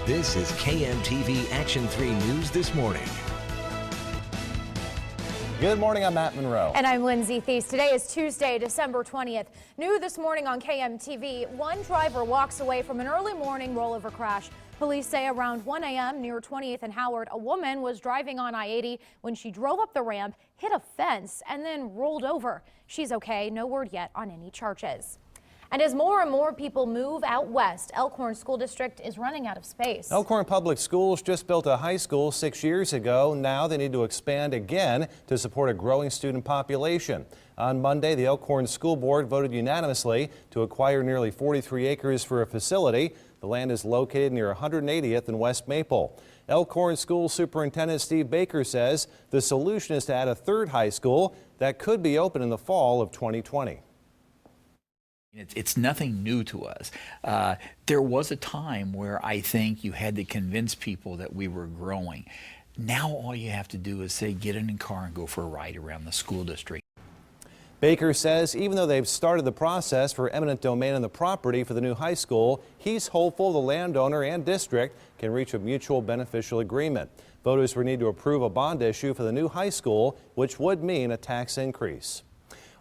This is KMTV Action 3 News This Morning. Good morning, I'm Matt Monroe. And I'm Lindsay Thies. Today is Tuesday, December 20th. New this morning on KMTV, one driver walks away from an early morning rollover crash. Police say around 1 a.m. near 20th and Howard, a woman was driving on I-80 when she drove up the ramp, hit a fence, and then rolled over. She's okay. No word yet on any charges. And as more and more people move out west, Elkhorn School District is running out of space. Elkhorn Public Schools just built a high school 6 years ago. Now they need to expand again to support a growing student population. On Monday, the Elkhorn School Board voted unanimously to acquire nearly 43 acres for a facility. The land is located near 180th and West Maple. Elkhorn School Superintendent Steve Baker says the solution is to add a third high school that could be open in the fall of 2020. It's nothing new to us. There was a time where I think you had to convince people that we were growing. Now all you have to do is say, get in a car and go for a ride around the school district. Baker says even though they've started the process for eminent domain on the property for the new high school, he's hopeful the landowner and district can reach a mutual beneficial agreement. Voters will need to approve a bond issue for the new high school, which would mean a tax increase.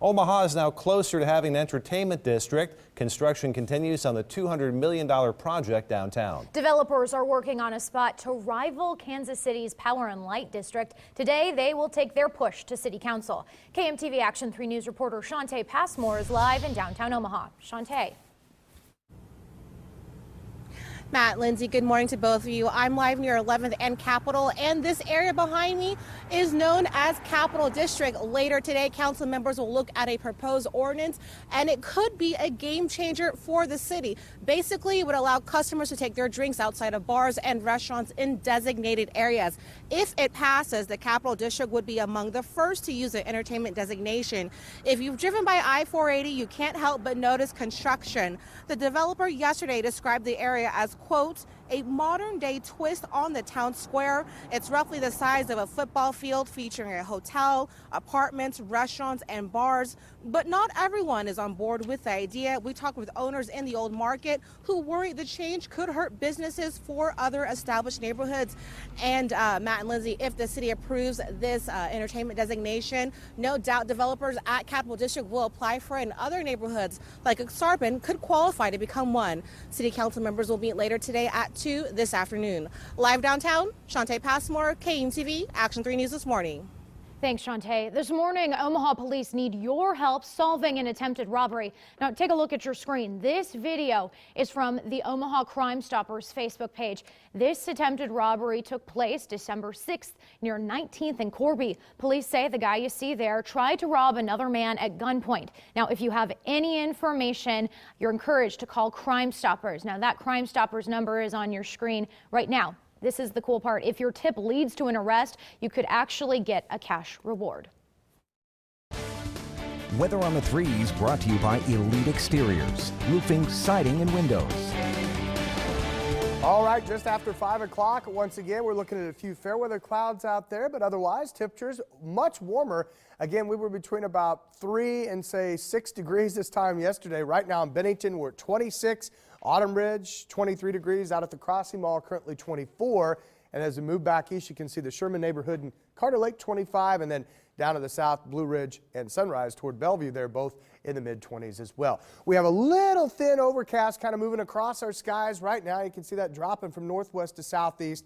Omaha is now closer to having an entertainment district. Construction continues on the $200 million project downtown. Developers are working on a spot to rival Kansas City's Power and Light District. Today, they will take their push to City Council. KMTV Action 3 News reporter Shantae Passmore is live in downtown Omaha. Shantae. Matt, Lindsay, good morning to both of you. I'm live near 11th and Capitol, and this area behind me is known as Capitol District. Later today, council members will look at a proposed ordinance, and it could be a game changer for the city. Basically, it would allow customers to take their drinks outside of bars and restaurants in designated areas. If it passes, the Capitol District would be among the first to use an entertainment designation. If you've driven by I-480, you can't help but notice construction. The developer yesterday described the area as, quote, a modern-day twist on the town square. It's roughly the size of a football field, featuring a hotel, apartments, restaurants, and bars. But not everyone is on board with the idea. We talked with owners in the old market who worry the change could hurt businesses for other established neighborhoods. And Matt and Lindsay, if the city approves this entertainment designation, no doubt developers at Capitol District will apply for it, and other neighborhoods like Sarpin could qualify to become one. City council members will meet later today at 2 this afternoon. Live downtown, Shantae Passmore, KMTV, Action 3 News This Morning. Thanks, Shantae. This morning, Omaha police need your help solving an attempted robbery. Now, take a look at your screen. This video is from the Omaha Crime Stoppers Facebook page. This attempted robbery took place December 6th near 19th and Corby. Police say the guy you see there tried to rob another man at gunpoint. Now, if you have any information, you're encouraged to call Crime Stoppers. Now, that Crime Stoppers number is on your screen right now. This is the cool part. If your tip leads to an arrest, you could actually get a cash reward. Weather on the Threes brought to you by Elite Exteriors, roofing, siding, and windows. All right, just after 5 o'clock, once again, we're looking at a few fair weather clouds out there, but otherwise temperatures much warmer. Again, we were between about 3 and say 6 degrees this time yesterday. Right now in Bennington, we're at 26. Autumn Ridge, 23 degrees. Out at the Crossing Mall, currently 24. And as we move back east, you can see the Sherman neighborhood and Carter Lake, 25. And then down to the south, Blue Ridge and Sunrise toward Bellevue, they're both in the mid-20s as well. We have a little thin overcast kind of moving across our skies right now. You can see that dropping from northwest to southeast.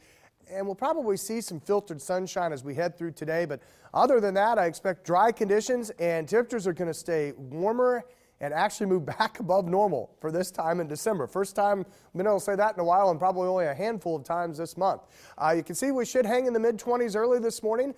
And we'll probably see some filtered sunshine as we head through today. But other than that, I expect dry conditions, and temperatures are going to stay warmer and actually move back above normal for this time in December. First time I've been able to say that in a while, and probably only a handful of times this month. You can see we should hang in the mid-20s early this morning.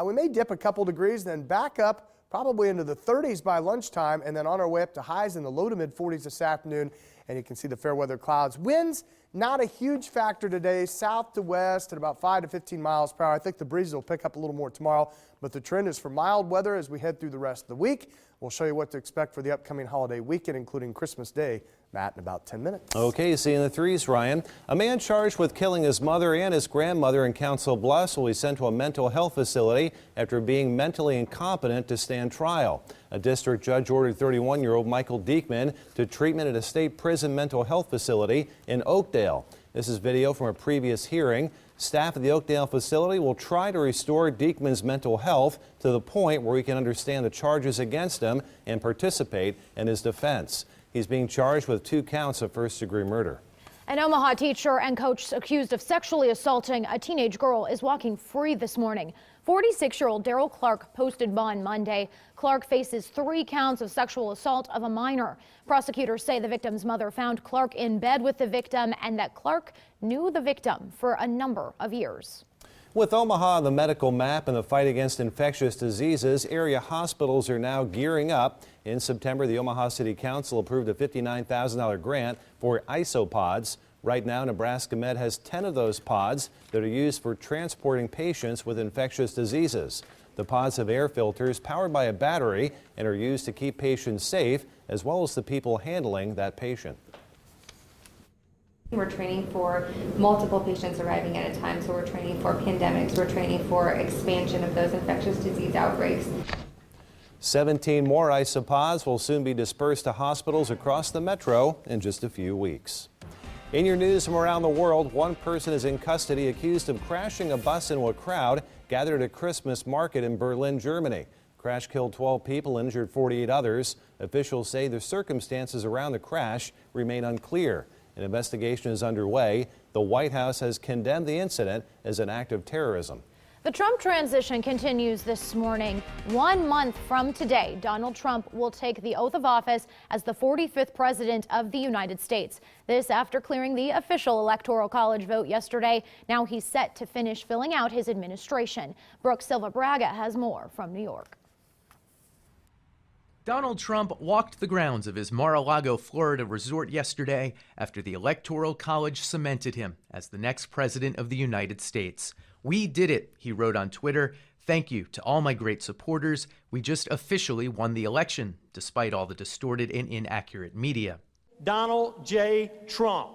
We may dip a couple degrees, then back up probably into the 30s by lunchtime, and then on our way up to highs in the low to mid-40s this afternoon. And you can see the fair weather clouds. Winds, not a huge factor today, south to west at about 5 to 15 miles per hour. I think the breezes will pick up a little more tomorrow, but the trend is for mild weather as we head through the rest of the week. We'll show you what to expect for the upcoming holiday weekend, including Christmas Day. Matt, in about 10 minutes. Okay, seeing the Threes, Ryan. A man charged with killing his mother and his grandmother in Council Bluffs will be sent to a mental health facility after being mentally incompetent to stand trial. A district judge ordered 31-year-old Michael Diekman to treatment at a state prison mental health facility in Oakdale. This is video from a previous hearing. Staff at the Oakdale facility will try to restore Diekman's mental health to the point where he can understand the charges against him and participate in his defense. He's being charged with 2 counts of first-degree murder. An Omaha teacher and coach accused of sexually assaulting a teenage girl is walking free this morning. 46-year-old Daryl Clark posted bond Monday. Clark faces 3 counts of sexual assault of a minor. Prosecutors say the victim's mother found Clark in bed with the victim and that Clark knew the victim for a number of years. With Omaha on the medical map and the fight against infectious diseases, area hospitals are now gearing up. In September, the Omaha City Council approved a $59,000 grant for isopods. Right now, Nebraska Med has 10 of those pods that are used for transporting patients with infectious diseases. The pods have air filters powered by a battery and are used to keep patients safe, as well as the people handling that patient. We're training for multiple patients arriving at a time, so we're training for pandemics, we're training for expansion of those infectious disease outbreaks. 17 more isopods will soon be dispersed to hospitals across the metro in just a few weeks. In your news from around the world, one person is in custody accused of crashing a bus into a crowd gathered at a Christmas market in Berlin, Germany. Crash killed 12 people, injured 48 others. Officials say the circumstances around the crash remain unclear. An investigation is underway. The White House has condemned the incident as an act of terrorism. The Trump transition continues this morning. 1 month from today, Donald Trump will take the oath of office as the 45th president of the United States. This after clearing the official Electoral College vote yesterday. Now he's set to finish filling out his administration. Brooke Silva Braga has more from New York. Donald Trump walked the grounds of his Mar-a-Lago, Florida resort yesterday after the Electoral College cemented him as the next president of the United States. "We did it," he wrote on Twitter. "Thank you to all my great supporters. We just officially won the election, despite all the distorted and inaccurate media." Donald J. Trump.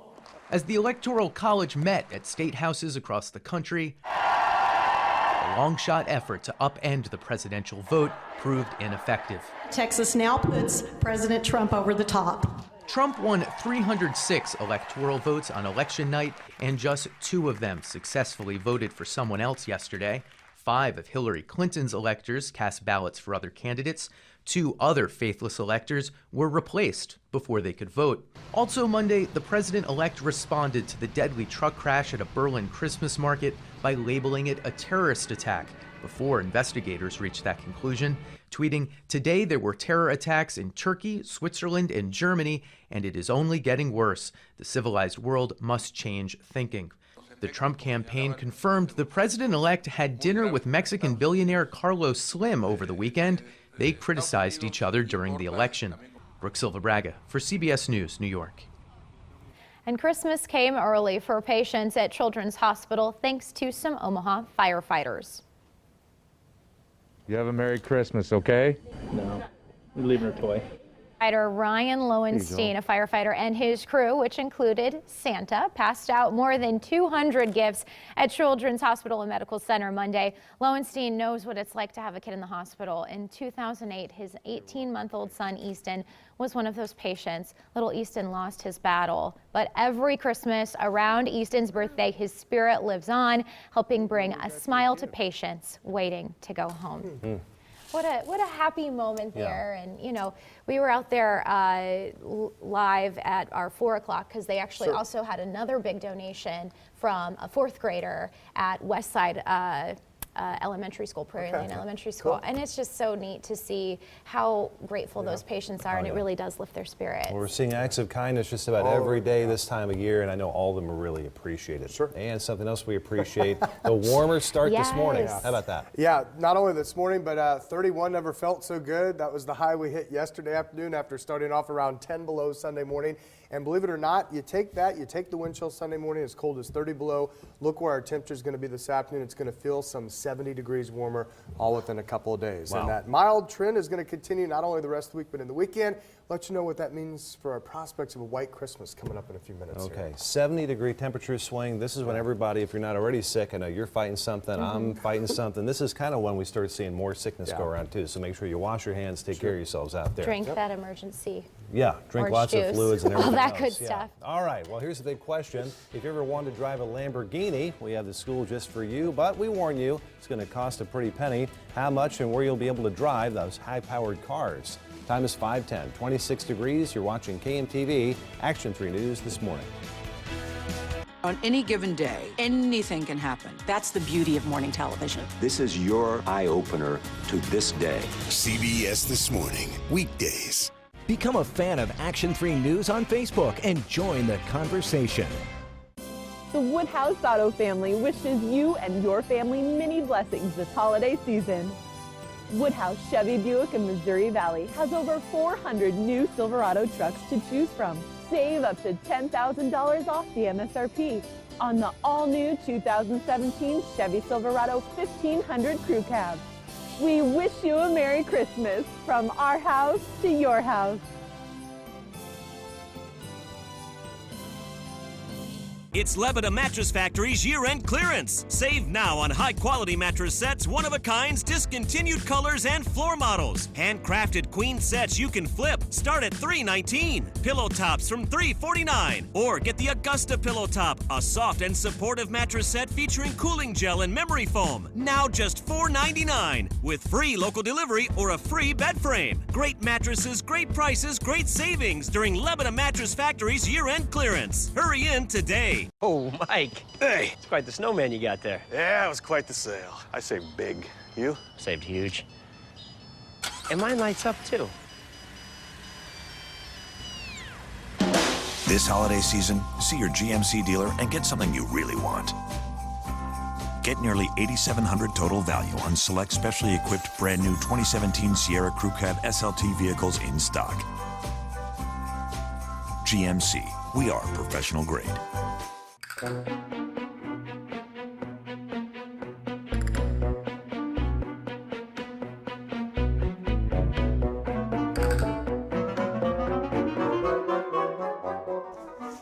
As the Electoral College met at state houses across the country, a long-shot effort to upend the presidential vote proved ineffective. Texas now puts President Trump over the top. Trump won 306 electoral votes on election night, and just 2 of them successfully voted for someone else yesterday. 5 of Hillary Clinton's electors cast ballots for other candidates. 2 other faithless electors were replaced before they could vote. Also Monday, the president-elect responded to the deadly truck crash at a Berlin Christmas market by labeling it a terrorist attack before investigators reached that conclusion, tweeting, "Today there were terror attacks in Turkey, Switzerland, and Germany, and it is only getting worse. The civilized world must change thinking." The Trump campaign confirmed the president-elect had dinner with Mexican billionaire Carlos Slim over the weekend. They criticized each other during the election. Brooke Silva Braga for CBS News, New York. And Christmas came early for patients at Children's Hospital thanks to some Omaha firefighters. You have a Merry Christmas, okay? No, we're leaving her toy. Firefighter Ryan Lowenstein, a firefighter, and his crew, which included Santa, passed out more than 200 gifts at Children's Hospital and Medical Center Monday. Lowenstein knows what it's like to have a kid in the hospital. In 2008, his 18-month-old son, Easton, was one of those patients. Little Easton lost his battle, but every Christmas around Easton's birthday, his spirit lives on, helping bring a smile to patients waiting to go home. Mm-hmm. What a happy moment there. Yeah. And, you know, we were out there live at our 4 o'clock because they actually also had another big donation from a 4th grader at Westside Elementary School, Prairie Lane Elementary School. Cool. And it's just so neat to see how grateful those patients are, and it really does lift their spirits. Well, we're seeing acts of kindness just about every day this time of year, and I know all of them are really appreciated. Sure. And something else we appreciate, the warmer start this morning. How about that? Yeah, not only this morning, but 31 never felt so good. That was the high we hit yesterday afternoon after starting off around 10 below Sunday morning. And believe it or not, you take that, you take the wind chill Sunday morning as cold as 30 below. Look where our temperature is going to be this afternoon. It's going to feel some 70 degrees warmer all within a couple of days. Wow. And that mild trend is going to continue not only the rest of the week, but in the weekend. let you know what that means for our prospects of a white Christmas coming up in a few minutes. Okay, 70-degree temperature swing. This is when everybody, if you're not already sick, I know you're fighting something, I'm fighting something. This is kind of when we start seeing more sickness go around too. So make sure you wash your hands, take care of yourselves out there. Drink that emergency. Yeah, drink orange lots juice. of fluids and everything all that else. good stuff. All right, well, here's a big question. If you ever wanted to drive a Lamborghini, we have the school just for you, but we warn you, it's going to cost a pretty penny. How much and where you'll be able to drive those high-powered cars. Time is 5:10, 26 degrees. You're watching KMTV Action 3 News this morning. On any given day, anything can happen. That's the beauty of morning television. This is your eye-opener to this day. CBS This Morning, weekdays. Become a fan of Action 3 News on Facebook and join the conversation. The Woodhouse Auto family wishes you and your family many blessings this holiday season. Woodhouse Chevy Buick in Missouri Valley has over 400 new Silverado trucks to choose from. Save up to $10,000 off the MSRP on the all-new 2017 Chevy Silverado 1500 Crew Cab. We wish you a Merry Christmas from our house to your house. It's Lebanon Mattress Factory's year-end clearance. Save now on high-quality mattress sets, one-of-a-kinds, discontinued colors, and floor models. Handcrafted queen sets you can flip start at $319. Pillow tops from $349. Or get the Augusta Pillow Top, a soft and supportive mattress set featuring cooling gel and memory foam. Now just $499 with free local delivery or a free bed frame. Great mattresses, great prices, great savings during Lebanon Mattress Factory's year-end clearance. Hurry in today. Oh, Mike. Hey. It's quite the snowman you got there. Yeah, it was quite the sale. I saved big. You? Saved huge. And mine lights up, too. This holiday season, see your GMC dealer and get something you really want. Get nearly $8,700 total value on select specially equipped brand new 2017 Sierra Crew Cab SLT vehicles in stock. GMC, we are professional grade.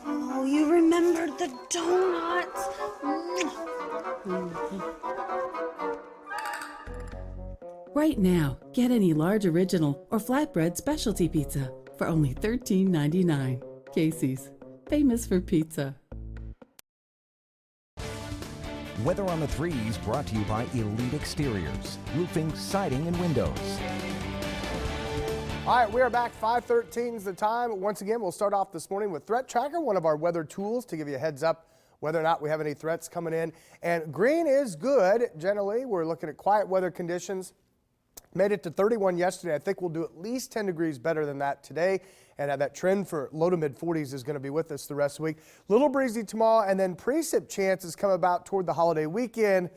Oh, you remembered the donuts. Right now, get any large original or flatbread specialty pizza for only $13.99. Casey's, famous for pizza. Weather on the 3s brought to you by Elite Exteriors, roofing, siding, and windows. All right, we are back. 5:13 is the time. Once again, we'll start off this morning with Threat Tracker, one of our weather tools to give you a heads up whether or not we have any threats coming in. And green is good. Generally, we're looking at quiet weather conditions. Made it to 31 yesterday. I think we'll do at least 10 degrees better than that today. And that trend for low to mid 40s is going to be with us the rest of the week. Little breezy tomorrow, and then precip chances come about toward the holiday weekend.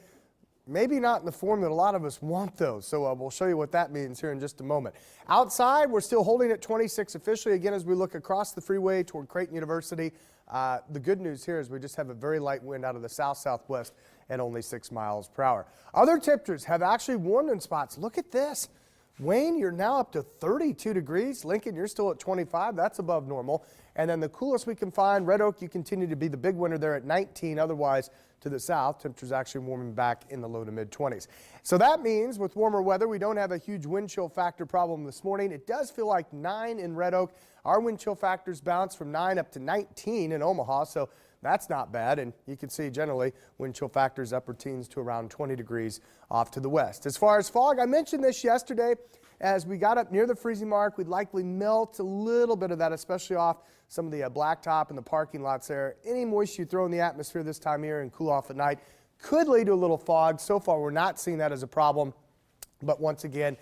Maybe not in the form that a lot of us want, though. So we'll show you what that means here in just a moment. Outside, we're still holding at 26 officially. Again, as we look across the freeway toward Creighton University, the good news here is we just have a very light wind out of the south-southwest at only 6 miles per hour. Other temperatures have actually warmed in spots. Look at this. Wayne, you're now up to 32 degrees. Lincoln, you're still at 25. That's above normal. And then the coolest we can find, Red Oak, you continue to be the big winner there at 19. Otherwise, to the south, temperatures actually warming back in the low to mid 20s. So that means with warmer weather, we don't have a huge wind chill factor problem this morning. It does feel like 9 in Red Oak. Our wind chill factors bounce from 9 up to 19 in Omaha. So that's not bad, and you can see generally wind chill factors upper teens to around 20 degrees off to the west. As far as fog, I mentioned this yesterday. As we got up near the freezing mark, we'd likely melt a little bit of that, especially off some of the blacktop and the parking lots there. Any moisture you throw in the atmosphere this time of year and cool off at night could lead to a little fog. So far, we're not seeing that as a problem, but once again,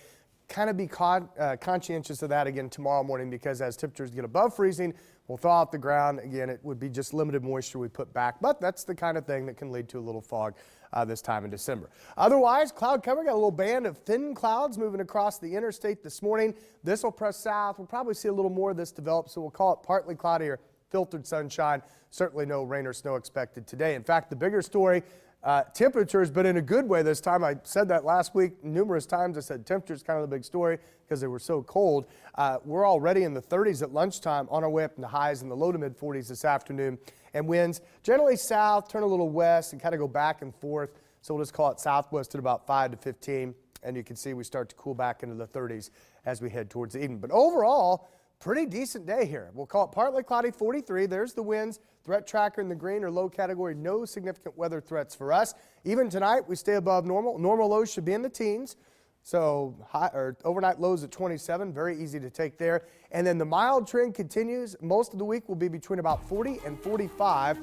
kind of be conscientious of that again tomorrow morning, because as temperatures get above freezing, we'll thaw out the ground. Again, it would be just limited moisture we put back, but that's the kind of thing that can lead to a little fog this time in December. Otherwise, cloud cover, got a little band of thin clouds moving across the interstate this morning. This will press south. We'll probably see a little more of this develop, so we'll call it partly cloudy or filtered sunshine. Certainly no rain or snow expected today. In fact, the bigger story, temperatures, but in a good way this time. I said that last week numerous times. I said temperature's kind of the big story because they were so cold. We're already in the 30s at lunchtime, on our way up into highs in the low to mid 40s this afternoon. And winds generally south, turn a little west, and kind of go back and forth. So we'll just call it southwest at about 5 to 15. And you can see we start to cool back into the 30s as we head towards the evening. But overall, pretty decent day here. We'll call it partly cloudy, 43. There's the winds. Threat tracker in the green or low category. No significant weather threats for us. Even tonight, we stay above normal. Normal lows should be in the teens. So overnight lows at 27. Very easy to take there. And then the mild trend continues. Most of the week will be between about 40 and 45.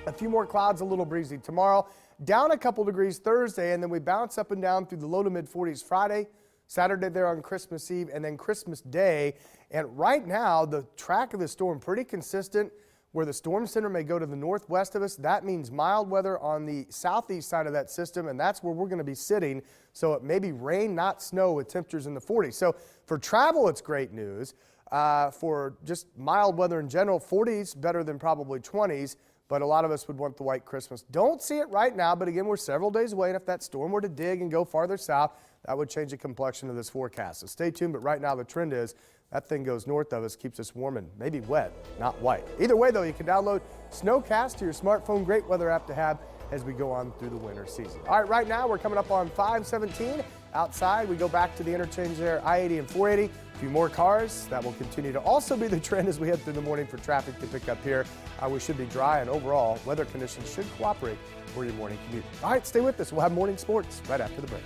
A few more clouds, a little breezy tomorrow. Down a couple degrees Thursday, and then we bounce up and down through the low to mid 40s Friday, Saturday there on Christmas Eve, and then Christmas Day. And right now, the track of the storm pretty consistent. Where the storm center may go to the northwest of us, that means mild weather on the southeast side of that system, and that's where we're going to be sitting. So it may be rain, not snow, with temperatures in the 40s. So for travel, it's great news. For just mild weather in general, 40s better than probably 20s. But a lot of us would want the white Christmas. Don't see it right now, but again, we're several days away, and if that storm were to dig and go farther south, that would change the complexion of this forecast. So stay tuned, but right now the trend is that thing goes north of us, keeps us warm and maybe wet, not white. Either way, though, you can download Snowcast to your smartphone. Great weather app to have as we go on through the winter season. All right, right now we're coming up on 517. Outside, we go back to the interchange there, I-80 and 480. A few more cars. That will continue to also be the trend as we head through the morning for traffic to pick up here. We should be dry, and overall, weather conditions should cooperate for your morning commute. All right, stay with us. We'll have morning sports right after the break.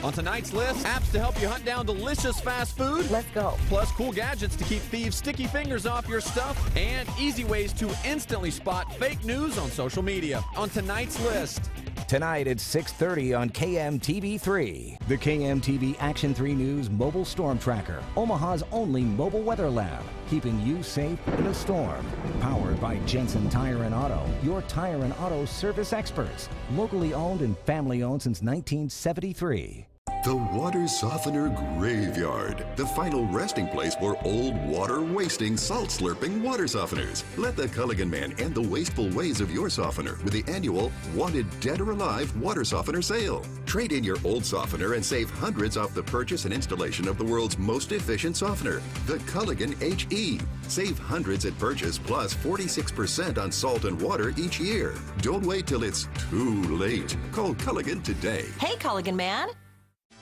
On tonight's list, apps to help you hunt down delicious fast food. Let's go. Plus cool gadgets to keep thieves' sticky fingers off your stuff. And easy ways to instantly spot fake news on social media. On tonight's list. Tonight at 6:30 on KMTV 3. The KMTV Action 3 News Mobile Storm Tracker. Omaha's only mobile weather lab. Keeping you safe in a storm. Powered by Jensen Tire and Auto. Your tire and auto service experts. Locally owned and family owned since 1973. The Water Softener Graveyard, the final resting place for old water-wasting, salt-slurping water softeners. Let the Culligan Man end the wasteful ways of your softener with the annual Wanted Dead or Alive Water Softener Sale. Trade in your old softener and save hundreds off the purchase and installation of the world's most efficient softener, the Culligan HE. Save hundreds at purchase plus 46% on salt and water each year. Don't wait till it's too late. Call Culligan today. Hey, Culligan Man.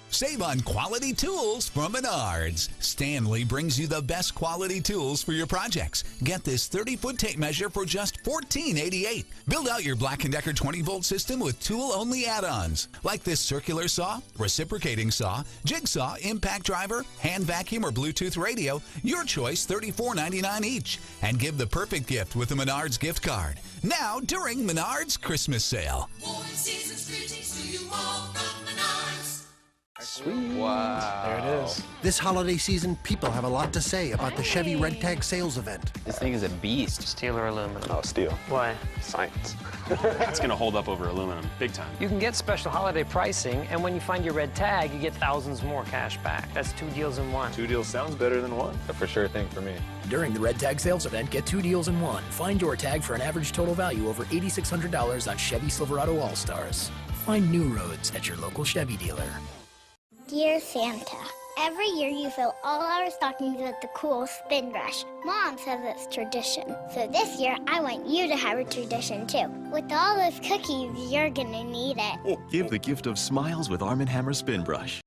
Save on quality tools from Menards. Stanley brings you the best quality tools for your projects. Get this 30-foot tape measure for just $14.88. Build out your Black & Decker 20-volt system with tool-only add-ons, like this circular saw, reciprocating saw, jigsaw, impact driver, hand vacuum, or Bluetooth radio. Your choice, $34.99 each. And give the perfect gift with a Menards gift card. Now, during Menards Christmas sale. Warm season's greetings to you all from Menards. Sweet. Wow. There it is. This holiday season, people have a lot to say about the Chevy Red Tag sales event. This thing is a beast. Steel or aluminum? Oh, steel. Why? Science. It's going to hold up over aluminum, big time. You can get special holiday pricing, and when you find your red tag, you get thousands more cash back. That's 2 deals in one. 2 deals sounds better than one. A for sure thing for me. During the Red Tag sales event, get 2 deals in one. Find your tag for an average total value over $8,600 on Chevy Silverado All-Stars. Find new roads at your local Chevy dealer. Dear Santa, every year you fill all our stockings with the cool spin brush. Mom says it's tradition. So this year, I want you to have a tradition too. With all those cookies, you're gonna need it. Give the gift of smiles with Arm & Hammer Spin Brush.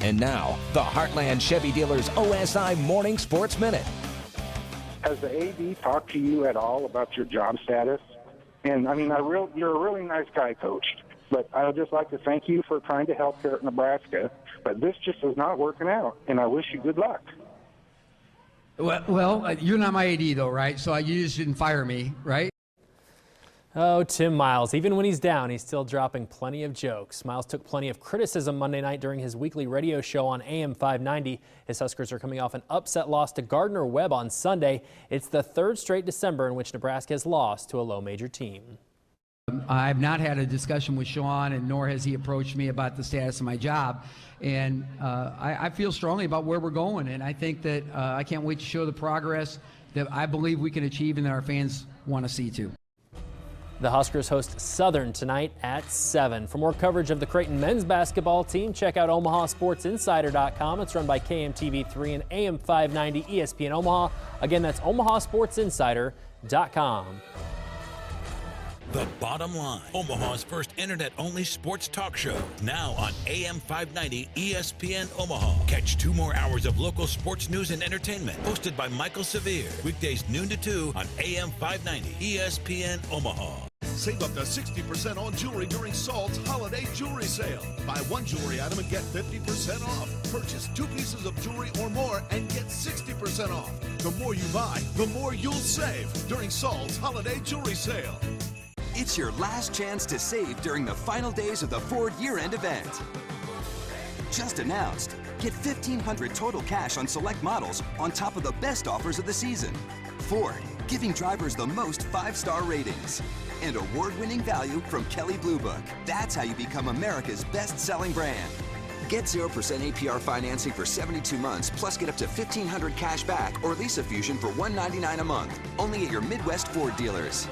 And now, the Heartland Chevy Dealers OSI Morning Sports Minute. Has the AD talked to you at all about your job status? And I mean, you're a really nice guy, Coach. But I would just like to thank you for trying to help here at Nebraska. But this just is not working out, and I wish you good luck. Well, you're not my AD, though, right? So you just didn't fire me, right? Oh, Tim Miles. Even when he's down, he's still dropping plenty of jokes. Miles took plenty of criticism Monday night during his weekly radio show on AM 590. His Huskers are coming off an upset loss to Gardner-Webb on Sunday. It's the 3rd straight December in which Nebraska has lost to a low-major team. I've not had a discussion with Sean, and nor has he approached me about the status of my job. And I feel strongly about where we're going, and I think that I can't wait to show the progress that I believe we can achieve and that our fans want to see too. The Huskers host Southern tonight at 7. For more coverage of the Creighton men's basketball team, check out OmahaSportsInsider.com. It's run by KMTV3 and AM 590 ESPN Omaha. Again, that's OmahaSportsInsider.com. The Bottom Line, Omaha's first internet-only sports talk show, now on AM 590 ESPN Omaha. Catch 2 more hours of local sports news and entertainment, hosted by Michael Severe. Weekdays noon to 2 on AM 590 ESPN Omaha. Save up to 60% on jewelry during Salt's holiday jewelry sale. Buy one jewelry item and get 50% off. Purchase 2 pieces of jewelry or more and get 60% off. The more you buy, the more you'll save during Salt's holiday jewelry sale. It's your last chance to save during the final days of the Ford year-end event. Just announced, get $1,500 total cash on select models on top of the best offers of the season. Ford, giving drivers the most 5-star ratings. And award-winning value from Kelley Blue Book. That's how you become America's best-selling brand. Get 0% APR financing for 72 months, plus get up to $1,500 cash back or lease a Fusion for $199 a month. Only at your Midwest Ford dealers.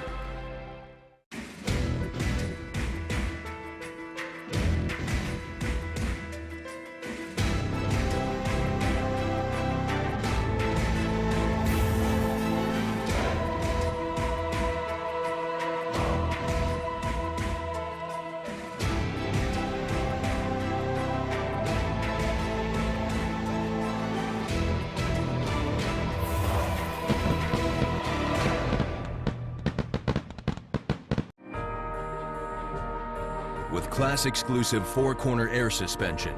With class-exclusive 4-corner air suspension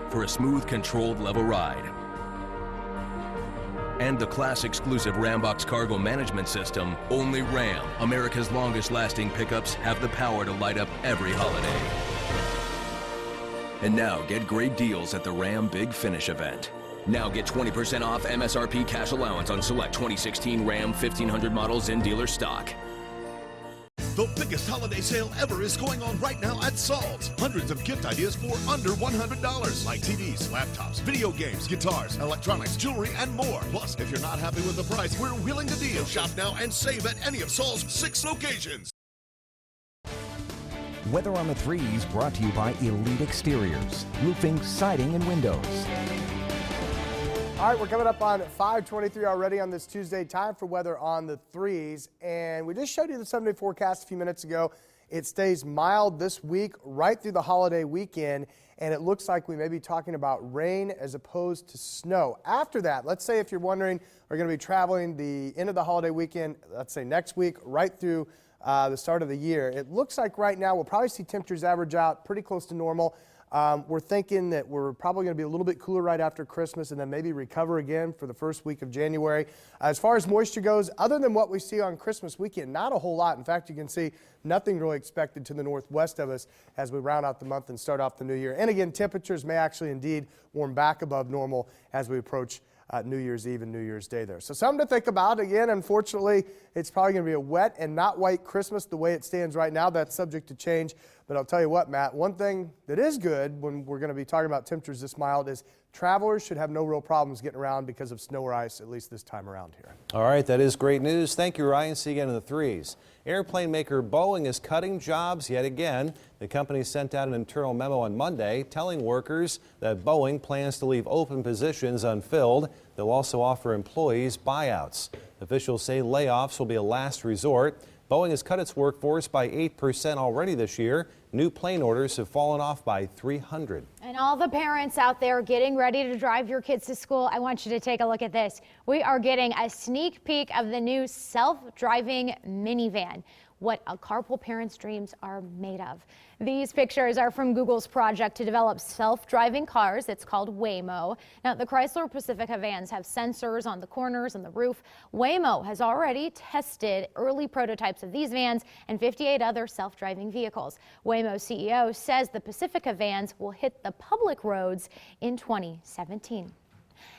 for a smooth, controlled, level ride. And the class-exclusive Rambox cargo management system, only Ram, America's longest-lasting pickups, have the power to light up every holiday. And now get great deals at the Ram Big Finish event. Now get 20% off MSRP cash allowance on select 2016 Ram 1500 models in dealer stock. The biggest holiday sale ever is going on right now at Salt's. Hundreds of gift ideas for under $100, like TVs, laptops, video games, guitars, electronics, jewelry, and more. Plus, if you're not happy with the price, we're willing to deal. Shop now and save at any of Salt's 6 locations. Weather on the 3s brought to you by Elite Exteriors, roofing, siding, and windows. All right, we're coming up on 5:23 already on this Tuesday. Time for weather on the 3s. And we just showed you the 7-day forecast a few minutes ago. It stays mild this week right through the holiday weekend. And it looks like we may be talking about rain as opposed to snow. After that, let's say if you're wondering, we're going to be traveling the end of the holiday weekend, let's say next week, right through the start of the year. It looks like right now we'll probably see temperatures average out pretty close to normal. We're thinking that we're probably going to be a little bit cooler right after Christmas and then maybe recover again for the first week of January. As far as moisture goes, other than what we see on Christmas weekend, not a whole lot. In fact, you can see nothing really expected to the northwest of us as we round out the month and start off the new year. And again, temperatures may actually indeed warm back above normal as we approach New Year's Eve and New Year's Day there. So something to think about. Again, unfortunately, it's probably going to be a wet and not white Christmas the way it stands right now. That's subject to change. But I'll tell you what, Matt, one thing that is good when we're going to be talking about temperatures this mild is travelers should have no real problems getting around because of snow or ice, at least this time around here. All right, that is great news. Thank you, Ryan. See you again in the 3s. Airplane maker Boeing is cutting jobs yet again. The company sent out an internal memo on Monday telling workers that Boeing plans to leave open positions unfilled. They'll also offer employees buyouts. Officials say layoffs will be a last resort. Boeing has cut its workforce by 8% already this year. New plane orders have fallen off by 300. And all the parents out there getting ready to drive your kids to school, I want you to take a look at this. We are getting a sneak peek of the new self-driving minivan, what a carpool parent's dreams are made of. These pictures are from Google's project to develop self-driving cars. It's called Waymo. Now, the Chrysler Pacifica vans have sensors on the corners and the roof. Waymo has already tested early prototypes of these vans and 58 other self-driving vehicles. Waymo CEO says the Pacifica vans will hit the public roads in 2017.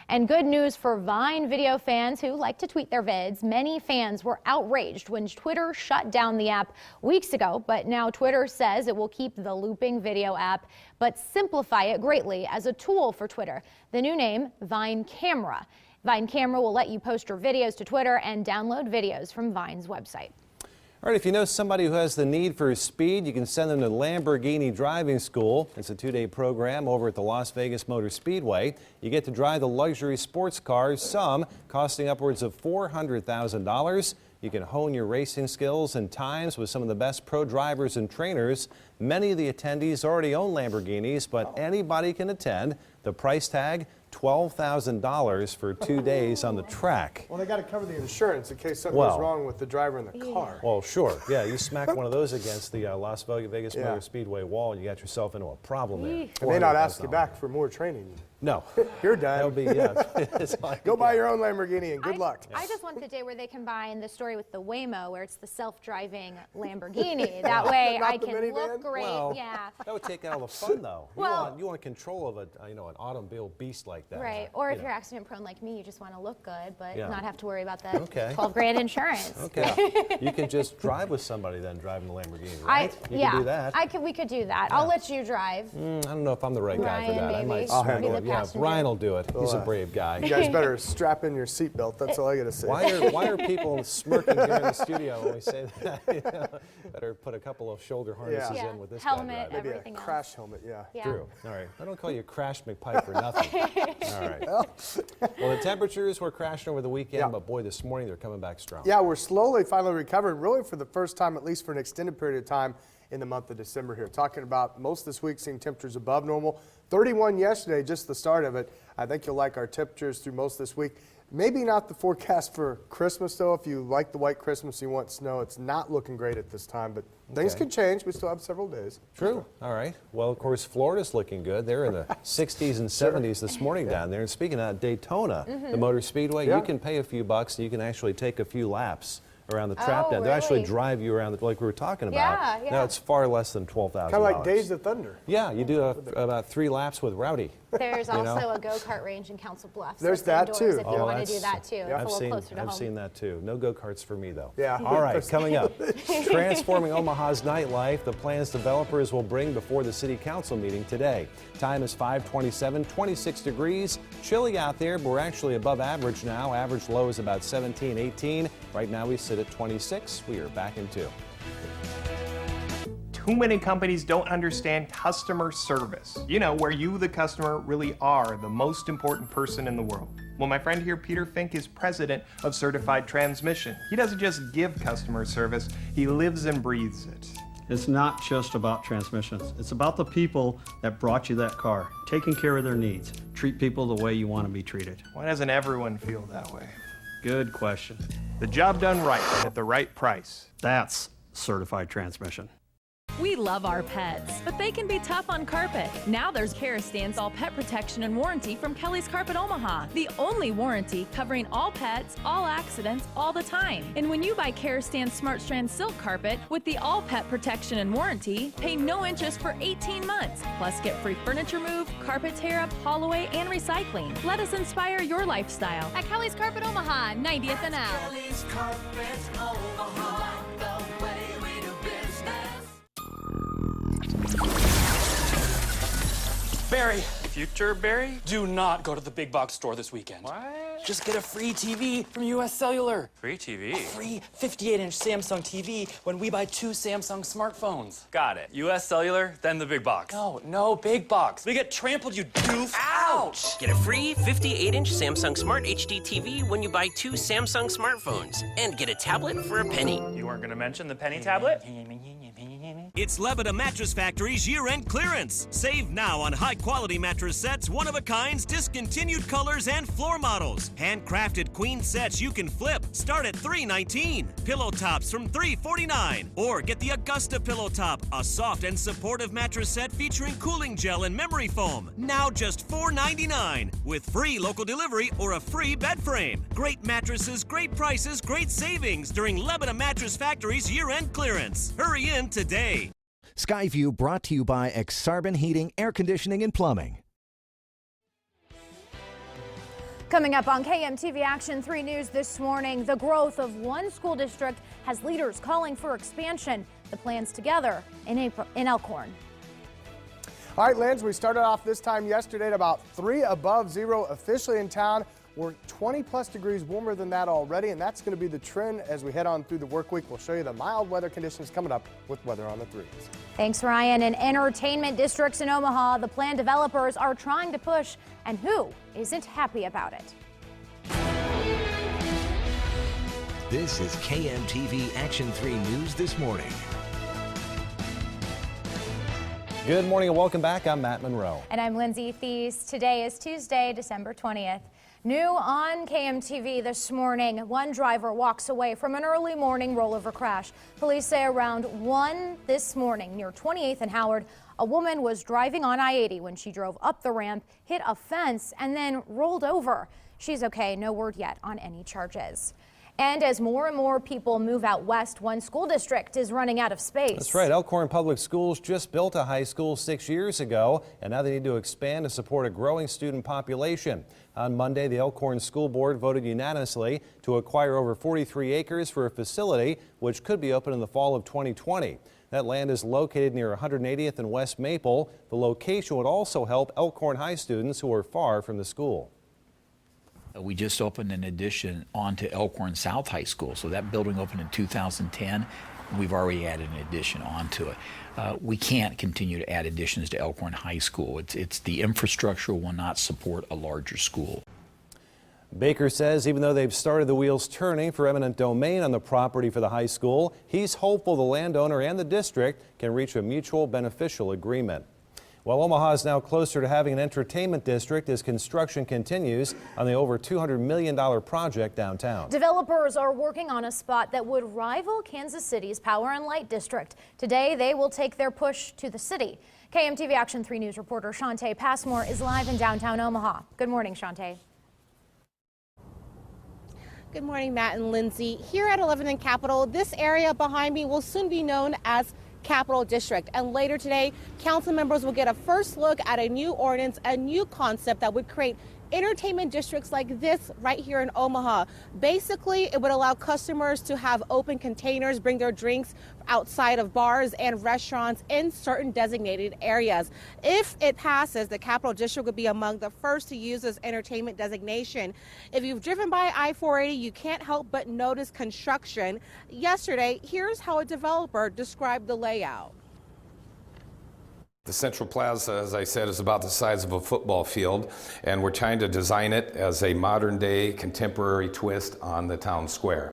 And good news for Vine video fans who like to tweet their vids. Many fans were outraged when Twitter shut down the app weeks ago, but now Twitter says it will keep the looping video app, but simplify it greatly as a tool for Twitter. The new name, Vine Camera. Vine Camera will let you post your videos to Twitter and download videos from Vine's website. All right, if you know somebody who has the need for speed, you can send them to Lamborghini Driving School. It's a 2-day program over at the Las Vegas Motor Speedway. You get to drive the luxury sports cars, some costing upwards of $400,000. You can hone your racing skills and times with some of the best pro drivers and trainers. Many of the attendees already own Lamborghinis, but anybody can attend. The price tag, $12,000 for 2 days on the track. Well, they got to cover the insurance in case something goes wrong with the driver in the car. Well, sure. Yeah, you smack one of those against the Las Vegas Motor Speedway wall, and you got yourself into a problem there. They may not ask you back for more training. No. You're done. That'll be, Go buy your own Lamborghini and good luck. I just want the day where they combine the story with the Waymo, where it's the self-driving Lamborghini. That way I can look great. Well, yeah. That would take out all the fun, though. You want control of an automobile beast like that. Right. Or if you're accident prone like me, you just want to look good, but not have to worry about that Okay. 12 grand insurance. Okay. You can just drive with somebody then driving the Lamborghini, right? You can do that. We could do that. I'll let you drive. I don't know if I'm the right guy for that. Maybe. I might I'll handle be it. the Yeah, passenger. Ryan will do it. He's a brave guy. You guys better strap in your seatbelt. That's all I got to say. Why are people smirking here in the studio when we say that? Better put a couple of shoulder harnesses in with this helmet, guy. Maybe everything a else. crash helmet, yeah. True. All right. I don't call you Crash McPipe for nothing. All right. Well, the temperatures were crashing over the weekend, but boy, this morning they're coming back strong. Yeah, we're slowly finally recovering, really for the first time, at least for an extended period of time in the month of December here. Talking about most this week seeing temperatures above normal. 31 yesterday, just the start of it. I think you'll like our temperatures through most this week. Maybe not the forecast for Christmas, though. If you like the white Christmas, you want snow, it's not looking great at this time, but things can change. We still have several days. True. All right. Well, of course, Florida's looking good. They're in the 60s and 70s this morning down there. And speaking of Daytona, the Motor Speedway, you can pay a few bucks and you can actually take a few laps around the trap down. They'll actually drive you around, like we were talking about. Yeah. Now it's far less than $12,000. Kind of like Days of Thunder. Yeah, you do about 3 laps with Rowdy. There's also a go-kart range in Council Bluffs. There's that too. If you want to do that too. It's a little closer to home. I've seen that too. No go-karts for me though. Yeah. All right, coming up. Transforming Omaha's nightlife, the plans developers will bring before the City Council meeting today. Time is 5:27, 26 degrees. Chilly out there, but we're actually above average now. Average low is about 17, 18. Right now we sit at 26. We are back in 2. Too many companies don't understand customer service. You know, where you, the customer, really are the most important person in the world. Well, my friend here, Peter Fink, is president of Certified Transmission. He doesn't just give customer service, he lives and breathes it. It's not just about transmissions. It's about the people that brought you that car, taking care of their needs. Treat people the way you want to be treated. Why doesn't everyone feel that way? Good question. The job done right at the right price. That's Certified Transmission. We love our pets, but they can be tough on carpet. Now there's Kerastans All Pet Protection and Warranty from Kelly's Carpet Omaha. The only warranty covering all pets, all accidents, all the time. And when you buy Kerastans Smart Strand Silk Carpet with the All Pet Protection and Warranty, pay no interest for 18 months. Plus get free furniture move, carpet tear up, haul away, and recycling. Let us inspire your lifestyle at Kelly's Carpet Omaha, 90th and L. Kelly's Carpet Omaha, the way we do business. Barry, future Barry, do not go to the big box store this weekend. What? Just get a free TV from US Cellular. Free TV? A free 58-inch Samsung TV when we buy 2 Samsung smartphones. Got it. US Cellular, then the big box. No big box. We get trampled, you doof. Ouch! Get a free 58-inch Samsung Smart HD TV when you buy 2 Samsung smartphones. And get a tablet for a penny. You weren't going to mention the penny tablet? It's Lebeda Mattress Factory's year-end clearance. Save now on high-quality mattress sets, one-of-a-kinds, discontinued colors, and floor models. Handcrafted queen sets you can flip. Start at $319. Pillow tops from $349. Or get the Augusta Pillow Top, a soft and supportive mattress set featuring cooling gel and memory foam. Now just $499 with free local delivery or a free bed frame. Great mattresses, great prices, great savings during Lebeda Mattress Factory's year-end clearance. Hurry in today. Skyview brought to you by Exarban Heating, Air Conditioning, and Plumbing. Coming up on KMTV Action 3 News this morning, the growth of one school district has leaders calling for expansion. The plans together in Elkhorn. All right, Lance, we started off this time yesterday at about 3 above zero officially in town. We're 20+ degrees warmer than that already, and that's going to be the trend as we head on through the work week. We'll show you the mild weather conditions coming up with Weather on the 3s. Thanks, Ryan. In entertainment districts in Omaha, the planned developers are trying to push, and who isn't happy about it? This is KMTV Action 3 News this morning. Good morning and welcome back. I'm Matt Monroe. And I'm Lindsay Thies. Today is Tuesday, December 20th. New on KMTV this morning, one driver walks away from an early morning rollover crash. Police say around 1 this morning near 28th and Howard, a woman was driving on I-80 when she drove up the ramp, hit a fence, and then rolled over. She's okay, no word yet on any charges. And as more and more people move out west, one school district is running out of space. That's right. Elkhorn Public Schools just built a high school 6 years ago, and now they need to expand to support a growing student population. On Monday, the Elkhorn School Board voted unanimously to acquire over 43 acres for a facility which could be open in the fall of 2020. That land is located near 180th and West Maple. The location would also help Elkhorn High students who are far from the school. We just opened an addition onto Elkhorn South High School, so that building opened in 2010. We've already added an addition onto it. We can't continue to add additions to Elkhorn High School. It's the infrastructure will not support a larger school. Baker says even though they've started the wheels turning for eminent domain on the property for the high school, he's hopeful the landowner and the district can reach a mutual beneficial agreement. Well, Omaha is now closer to having an entertainment district as construction continues on the over $200 million project downtown. Developers are working on a spot that would rival Kansas City's Power and Light District. Today, they will take their push to the city. KMTV Action 3 News reporter Shantae Passmore is live in downtown Omaha. Good morning, Shantae. Good morning, Matt and Lindsay. Here at 11th and Capitol, this area behind me will soon be known as Capital District. And later today, council members will get a first look at a new ordinance, a new concept that would create entertainment districts like this right here in Omaha. Basically, it would allow customers to have open containers, bring their drinks outside of bars and restaurants in certain designated areas. If it passes, the Capital District would be among the first to use this entertainment designation. If you've driven by I-480, you can't help but notice construction. Yesterday, here's how a developer described the layout. The Central Plaza, as I said, is about the size of a football field, and we're trying to design it as a modern-day contemporary twist on the town square.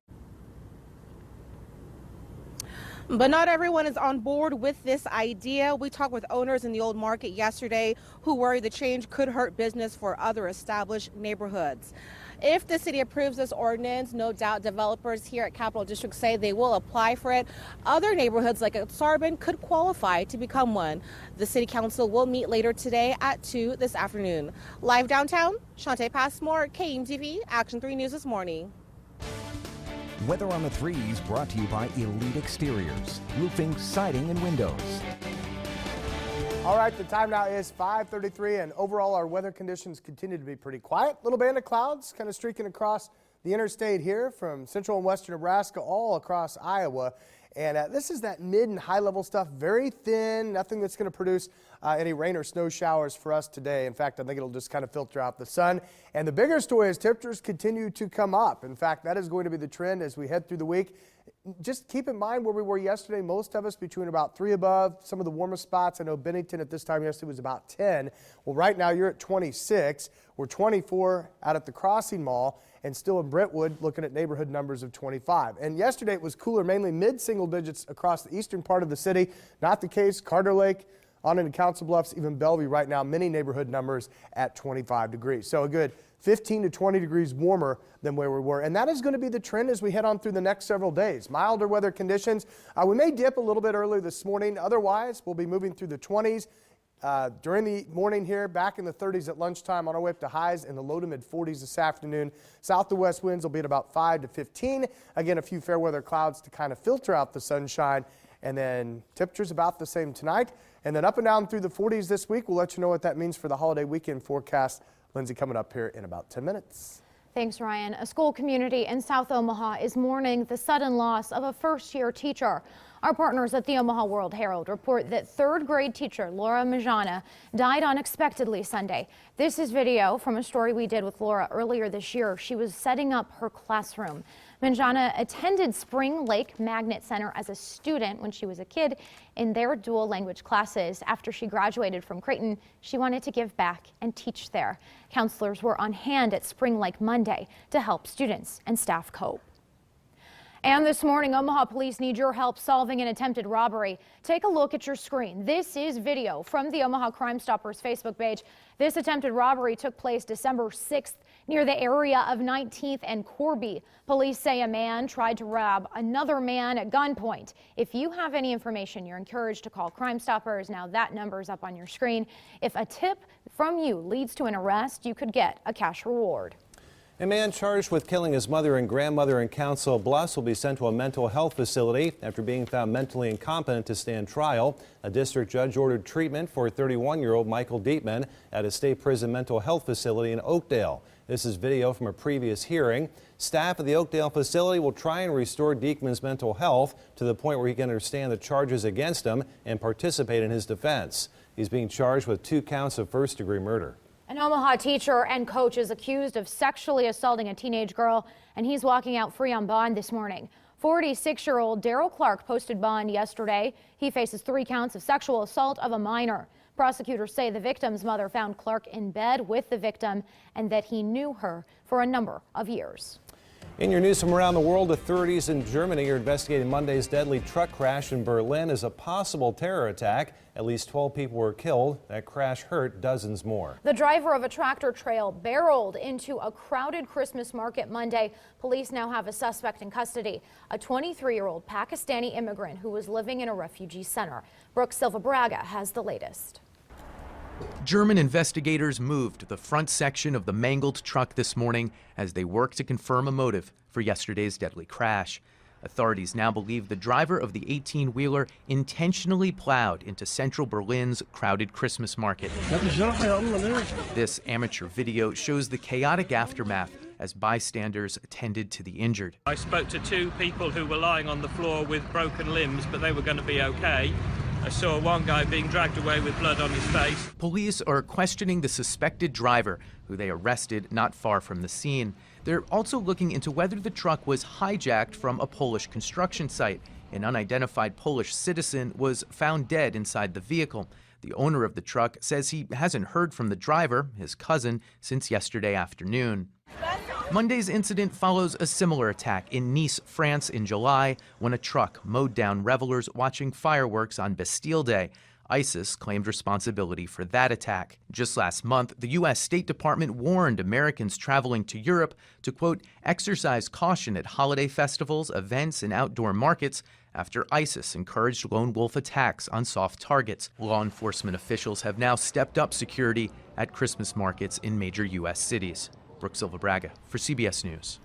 But not everyone is on board with this idea. We talked with owners in the old market yesterday who worry the change could hurt business for other established neighborhoods. If the city approves this ordinance, no doubt developers here at Capital District say they will apply for it. Other neighborhoods like Sarban could qualify to become one. The city council will meet later today at 2 this afternoon. Live downtown, Shantae Passmore, KMTV, Action 3 News this morning. Weather on the 3s brought to you by Elite Exteriors, roofing, siding, and windows. All right, the time now is 5:33, and overall our weather conditions continue to be pretty quiet. Little band of clouds kind of streaking across the interstate here from central and western Nebraska all across Iowa. And this is that mid and high level stuff, very thin, nothing that's going to produce any rain or snow showers for us today. In fact, I think it'll just kind of filter out the sun. And the bigger story is temperatures continue to come up. In fact, that is going to be the trend as we head through the week. Just keep in mind where we were yesterday, most of us between about 3 above, some of the warmest spots. I know Bennington at this time yesterday was about 10. Well, right now you're at 26. We're 24 out at the Crossing Mall, and still in Brentwood looking at neighborhood numbers of 25. And yesterday it was cooler, mainly mid-single digits across the eastern part of the city. Not the case, Carter Lake, on into Council Bluffs, even Bellevue right now, many neighborhood numbers at 25 degrees. So a good 15 to 20 degrees warmer than where we were. And that is going to be the trend as we head on through the next several days. Milder weather conditions. We may dip a little bit early this morning. Otherwise, we'll be moving through the 20s during the morning here, back in the 30s at lunchtime, on our way up to highs in the low to mid 40s this afternoon. South to west winds will be at about 5 to 15. Again, a few fair weather clouds to kind of filter out the sunshine. And then temperatures about the same tonight. And then up and down through the 40s this week. We'll let you know what that means for the holiday weekend forecast. Lindsay coming up here in about 10 minutes. Thanks, Ryan. A school community in South Omaha is mourning the sudden loss of a first-year teacher. Our partners at the Omaha World Herald report that third-grade teacher Laura Majana died unexpectedly Sunday. This is video from a story we did with Laura earlier this year. She was setting up her classroom. Majana attended Spring Lake Magnet Center as a student when she was a kid in their dual language classes. After she graduated from Creighton, she wanted to give back and teach there. Counselors were on hand at Spring Lake Monday to help students and staff cope. And this morning, Omaha police need your help solving an attempted robbery. Take a look at your screen. This is video from the Omaha Crime Stoppers Facebook page. This attempted robbery took place December 6th near the area of 19th and Corby. Police say a man tried to rob another man at gunpoint. If you have any information, you're encouraged to call Crime Stoppers. Now that number is up on your screen. If a tip from you leads to an arrest, you could get a cash reward. A man charged with killing his mother and grandmother in Council Bluffs will be sent to a mental health facility after being found mentally incompetent to stand trial. A district judge ordered treatment for 31-year-old Michael Dietman at a state prison mental health facility in Oakdale. This is video from a previous hearing. Staff at the Oakdale facility will try and restore Dietman's mental health to the point where he can understand the charges against him and participate in his defense. He's being charged with 2 counts of first-degree murder. An Omaha teacher and coach is accused of sexually assaulting a teenage girl, and he's walking out free on bond this morning. 46-year-old Daryl Clark posted bond yesterday. He faces 3 counts of sexual assault of a minor. Prosecutors say the victim's mother found Clark in bed with the victim and that he knew her for a number of years. In your news from around the world, authorities in Germany are investigating Monday's deadly truck crash in Berlin as a possible terror attack. At least 12 people were killed. That crash hurt dozens more. The driver of a tractor trailer barreled into a crowded Christmas market Monday. Police now have a suspect in custody, a 23-year-old Pakistani immigrant who was living in a refugee center. Brooke Silva Braga has the latest. German investigators moved the front section of the mangled truck this morning as they work to confirm a motive for yesterday's deadly crash. Authorities now believe the driver of the 18-wheeler intentionally plowed into central Berlin's crowded Christmas market. This amateur video shows the chaotic aftermath as bystanders attended to the injured. I spoke to 2 people who were lying on the floor with broken limbs, but they were going to be okay. I saw one guy being dragged away with blood on his face. Police are questioning the suspected driver, who they arrested not far from the scene. They're also looking into whether the truck was hijacked from a Polish construction site. An unidentified Polish citizen was found dead inside the vehicle. The owner of the truck says he hasn't heard from the driver, his cousin, since yesterday afternoon. Monday's incident follows a similar attack in Nice, France in July, when a truck mowed down revelers watching fireworks on Bastille Day. ISIS claimed responsibility for that attack. Just last month, the U.S. State Department warned Americans traveling to Europe to, quote, exercise caution at holiday festivals, events, and outdoor markets after ISIS encouraged lone wolf attacks on soft targets. Law enforcement officials have now stepped up security at Christmas markets in major U.S. cities. Brooke Silva Braga for CBS News.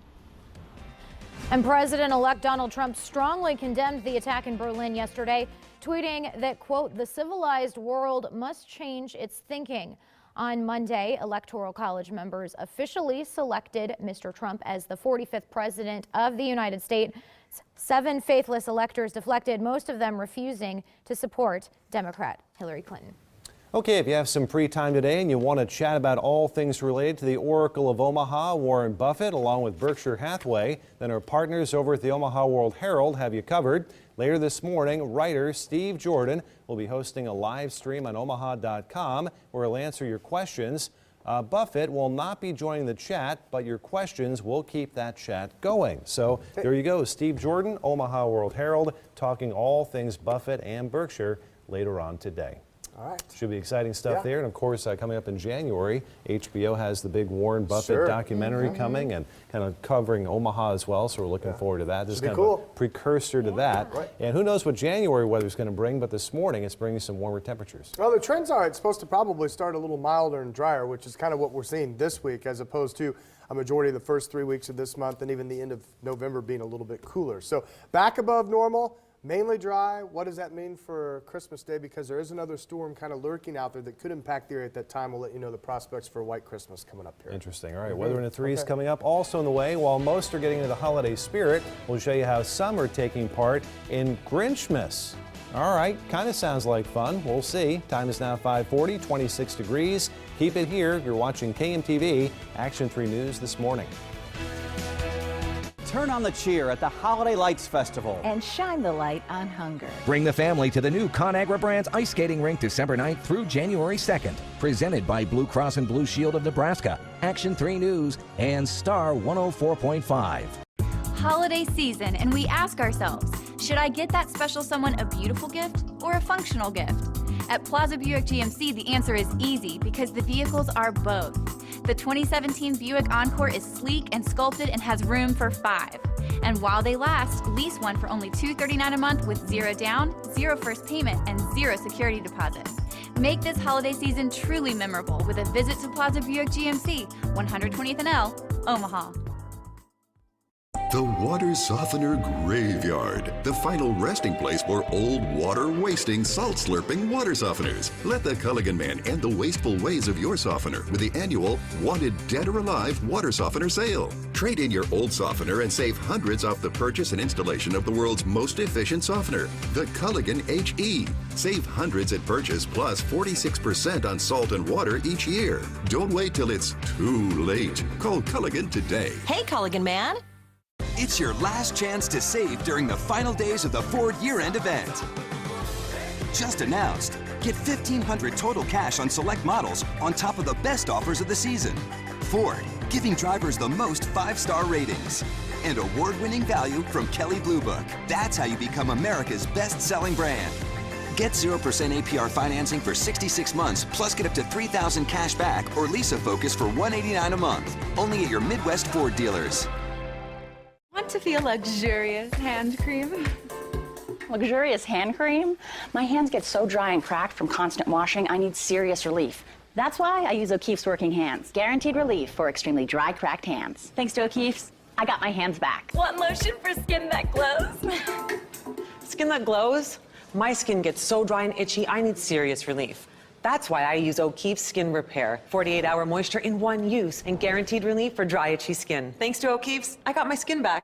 And President-elect Donald Trump strongly condemned the attack in Berlin yesterday, tweeting that, quote, the civilized world must change its thinking. On Monday, Electoral College members officially selected Mr. Trump as the 45th president of the United States. 7 faithless electors deflected, most of them refusing to support Democrat Hillary Clinton. Okay, if you have some free time today and you want to chat about all things related to the Oracle of Omaha, Warren Buffett, along with Berkshire Hathaway, then our partners over at the Omaha World Herald have you covered. Later this morning, writer Steve Jordan will be hosting a live stream on omaha.com where he'll answer your questions. Buffett will not be joining the chat, but your questions will keep that chat going. So there you go, Steve Jordan, Omaha World Herald, talking all things Buffett and Berkshire later on today. All right. Should be exciting stuff there. And of course, coming up in January, HBO has the big Warren Buffett documentary coming and kind of covering Omaha as well. So we're looking forward to that. This is kind of a precursor to that. Right. And who knows what January weather is going to bring, but this morning it's bringing some warmer temperatures. Well, the trends are it's supposed to probably start a little milder and drier, which is kind of what we're seeing this week as opposed to a majority of the first 3 weeks of this month and even the end of November being a little bit cooler. So back above normal. Mainly dry. What does that mean for Christmas Day? Because there is another storm kind of lurking out there that could impact the area at that time. We'll let you know the prospects for a white Christmas coming up here. Interesting. All right, weather in the threes coming up. Also in the way, while most are getting into the holiday spirit, we'll show you how some are taking part in Grinchmas. All right, kind of sounds like fun. We'll see. Time is now 5:40, 26 degrees. Keep it here. You're watching KMTV Action 3 News this morning. Turn on the cheer at the Holiday Lights Festival. And shine the light on hunger. Bring the family to the new ConAgra Brands Ice Skating Rink December 9th through January 2nd. Presented by Blue Cross and Blue Shield of Nebraska, Action 3 News, and Star 104.5. Holiday season, and we ask ourselves, should I get that special someone a beautiful gift or a functional gift? At Plaza Buick GMC, the answer is easy because the vehicles are both. The 2017 Buick Encore is sleek and sculpted and has room for 5. And while they last, lease one for only $239 a month with 0 down, 0 first payment, and 0 security deposit. Make this holiday season truly memorable with a visit to Plaza Buick GMC, 120th and L, Omaha. The Water Softener Graveyard, the final resting place for old water-wasting, salt-slurping water softeners. Let the Culligan Man end the wasteful ways of your softener with the annual Wanted Dead or Alive Water Softener Sale. Trade in your old softener and save hundreds off the purchase and installation of the world's most efficient softener, the Culligan HE. Save hundreds at purchase plus 46% on salt and water each year. Don't wait till it's too late. Call Culligan today. Hey, Culligan Man. It's your last chance to save during the final days of the Ford year-end event. Just announced, get $1,500 total cash on select models on top of the best offers of the season. Ford, giving drivers the most 5-star ratings. And award-winning value from Kelley Blue Book. That's how you become America's best-selling brand. Get 0% APR financing for 66 months, plus get up to $3,000 cash back or lease a Focus for $189 a month. Only at your Midwest Ford dealers. Want to feel luxurious hand cream? Luxurious hand cream? My hands get so dry and cracked from constant washing, I need serious relief. That's why I use O'Keeffe's Working Hands. Guaranteed relief for extremely dry, cracked hands. Thanks to O'Keeffe's, I got my hands back. Want lotion for skin that glows? Skin that glows? My skin gets so dry and itchy, I need serious relief. That's why I use O'Keeffe's Skin Repair. 48-hour moisture in one use and guaranteed relief for dry, itchy skin. Thanks to O'Keeffe's, I got my skin back.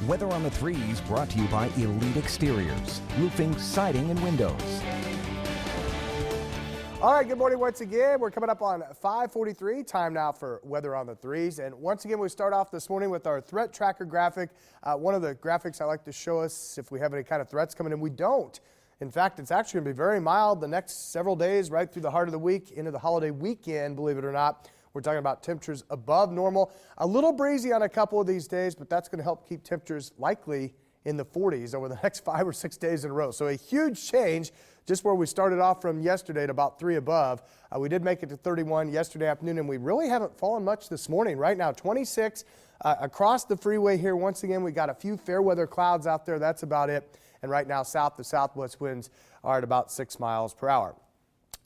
Weather on the threes brought to you by Elite Exteriors, roofing, siding, and windows. All right, good morning once again. We're coming up on 5:43. Time now for weather on the threes. And once again, we start off this morning with our threat tracker graphic. One of the graphics I like to show us if we have any kind of threats coming in. We don't. In fact, it's actually going to be very mild the next several days, right through the heart of the week, into the holiday weekend, believe it or not. We're talking about temperatures above normal. A little breezy on a couple of these days, but that's going to help keep temperatures likely in the 40s over the next 5 or 6 days in a row. So a huge change just where we started off from yesterday at about 3 above. We did make it to 31 yesterday afternoon, and we really haven't fallen much this morning. Right now, 26 across the freeway here. Once again, we got a few fair weather clouds out there. That's about it. And right now, south to southwest winds are at about 6 miles per hour.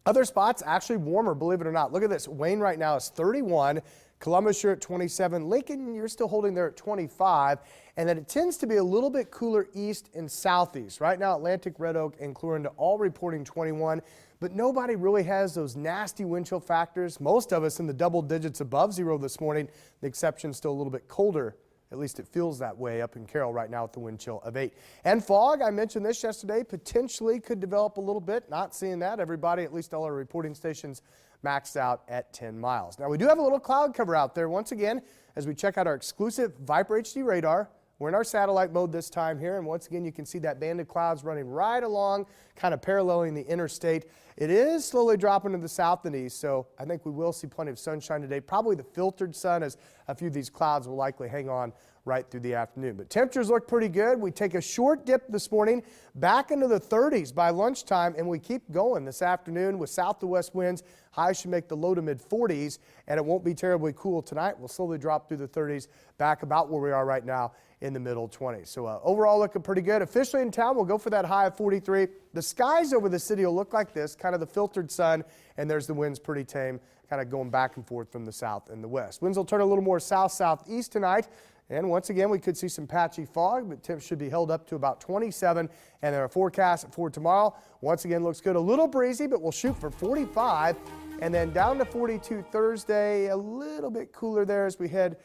Other spots actually warmer, believe it or not. Look at this. Wayne right now is 31. Columbus, you're at 27. Lincoln, you're still holding there at 25. And then it tends to be a little bit cooler east and southeast. Right now, Atlantic, Red Oak, and Clarinda all reporting 21. But nobody really has those nasty wind chill factors. Most of us in the double digits above zero this morning. The exception is still a little bit colder. At least it feels that way up in Carroll right now with the wind chill of 8. And fog, I mentioned this yesterday, potentially could develop a little bit. Not seeing that. Everybody, at least all our reporting stations, maxed out at 10 miles. Now, we do have a little cloud cover out there once again as we check out our exclusive Viper HD radar. We're in our satellite mode this time here, and once again, you can see that band of clouds running right along, kind of paralleling the interstate. It is slowly dropping to the south and east, so I think we will see plenty of sunshine today. Probably the filtered sun, as a few of these clouds will likely hang on right through the afternoon. But temperatures look pretty good. We take a short dip this morning, back into the 30s by lunchtime, and we keep going this afternoon with south to west winds. Highs should make the low to mid 40s, and it won't be terribly cool tonight. We'll slowly drop through the 30s, back about where we are right now in the middle 20s. So overall looking pretty good. Officially in town, we'll go for that high of 43. The skies over the city will look like this, kind of the filtered sun, and there's the winds pretty tame, kind of going back and forth from the south and the west. Winds will turn a little more south-southeast tonight. And once again, we could see some patchy fog, but temps should be held up to about 27. And then our forecast for tomorrow, once again, looks good. A little breezy, but we'll shoot for 45. And then down to 42 Thursday, a little bit cooler there as we head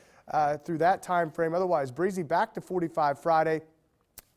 through that time frame. Otherwise, breezy back to 45 Friday.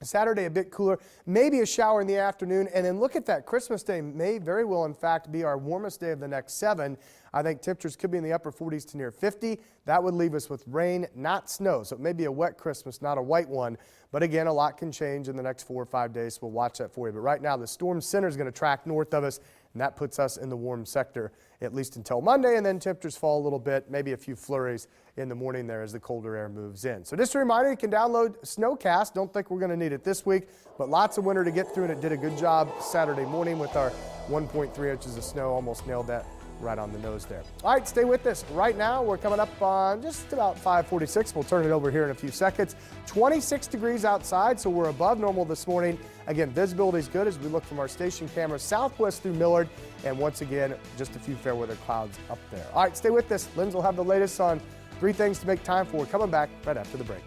Saturday a bit cooler, maybe a shower in the afternoon, and then look at that. Christmas Day may very well, in fact, be our warmest day of the next 7. I think temperatures could be in the upper 40s to near 50. That would leave us with rain, not snow. So it may be a wet Christmas, not a white one. But again, a lot can change in the next 4 or 5 days. So we'll watch that for you. But right now, the storm center is going to track north of us, and that puts us in the warm sector at least until Monday. And then temperatures fall a little bit, maybe a few flurries in the morning there as the colder air moves in. So just a reminder, you can download Snowcast. Don't think we're going to need it this week, but lots of winter to get through, and it did a good job Saturday morning with our 1.3 inches of snow. Almost nailed that right on the nose there. All right, stay with us. Right now, we're coming up on just about 5:46. We'll turn it over here in a few seconds. 26 degrees outside, so we're above normal this morning. Again, visibility is good as we look from our station cameras southwest through Millard. And once again, just a few fair weather clouds up there. All right, stay with us. Linz will have the latest on 3 things to make time for. Coming back right after the break.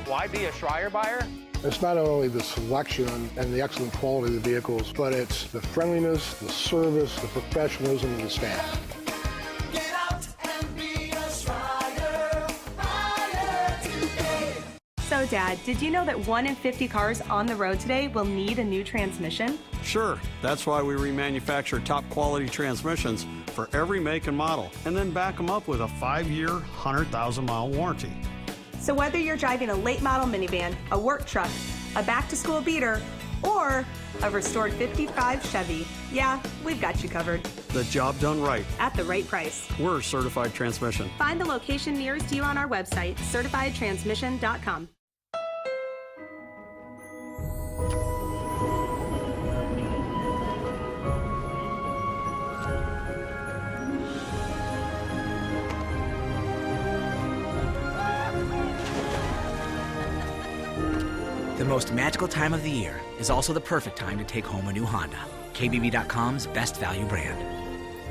Why be a Schreier buyer? It's not only the selection and the excellent quality of the vehicles, but it's the friendliness, the service, the professionalism of the staff. Get out and be a Schreier buyer today. So, Dad, did you know that 1 in 50 cars on the road today will need a new transmission? Sure. That's why we remanufacture top quality transmissions for every make and model, and then back them up with a 5-year, 100,000-mile warranty. So whether you're driving a late model minivan, a work truck, a back-to-school beater, or a restored 55 Chevy, yeah, we've got you covered. The job done right. At the right price. We're Certified Transmission. Find the location nearest you on our website, certifiedtransmission.com. The most magical time of the year is also the perfect time to take home a new Honda, KBB.com's best value brand.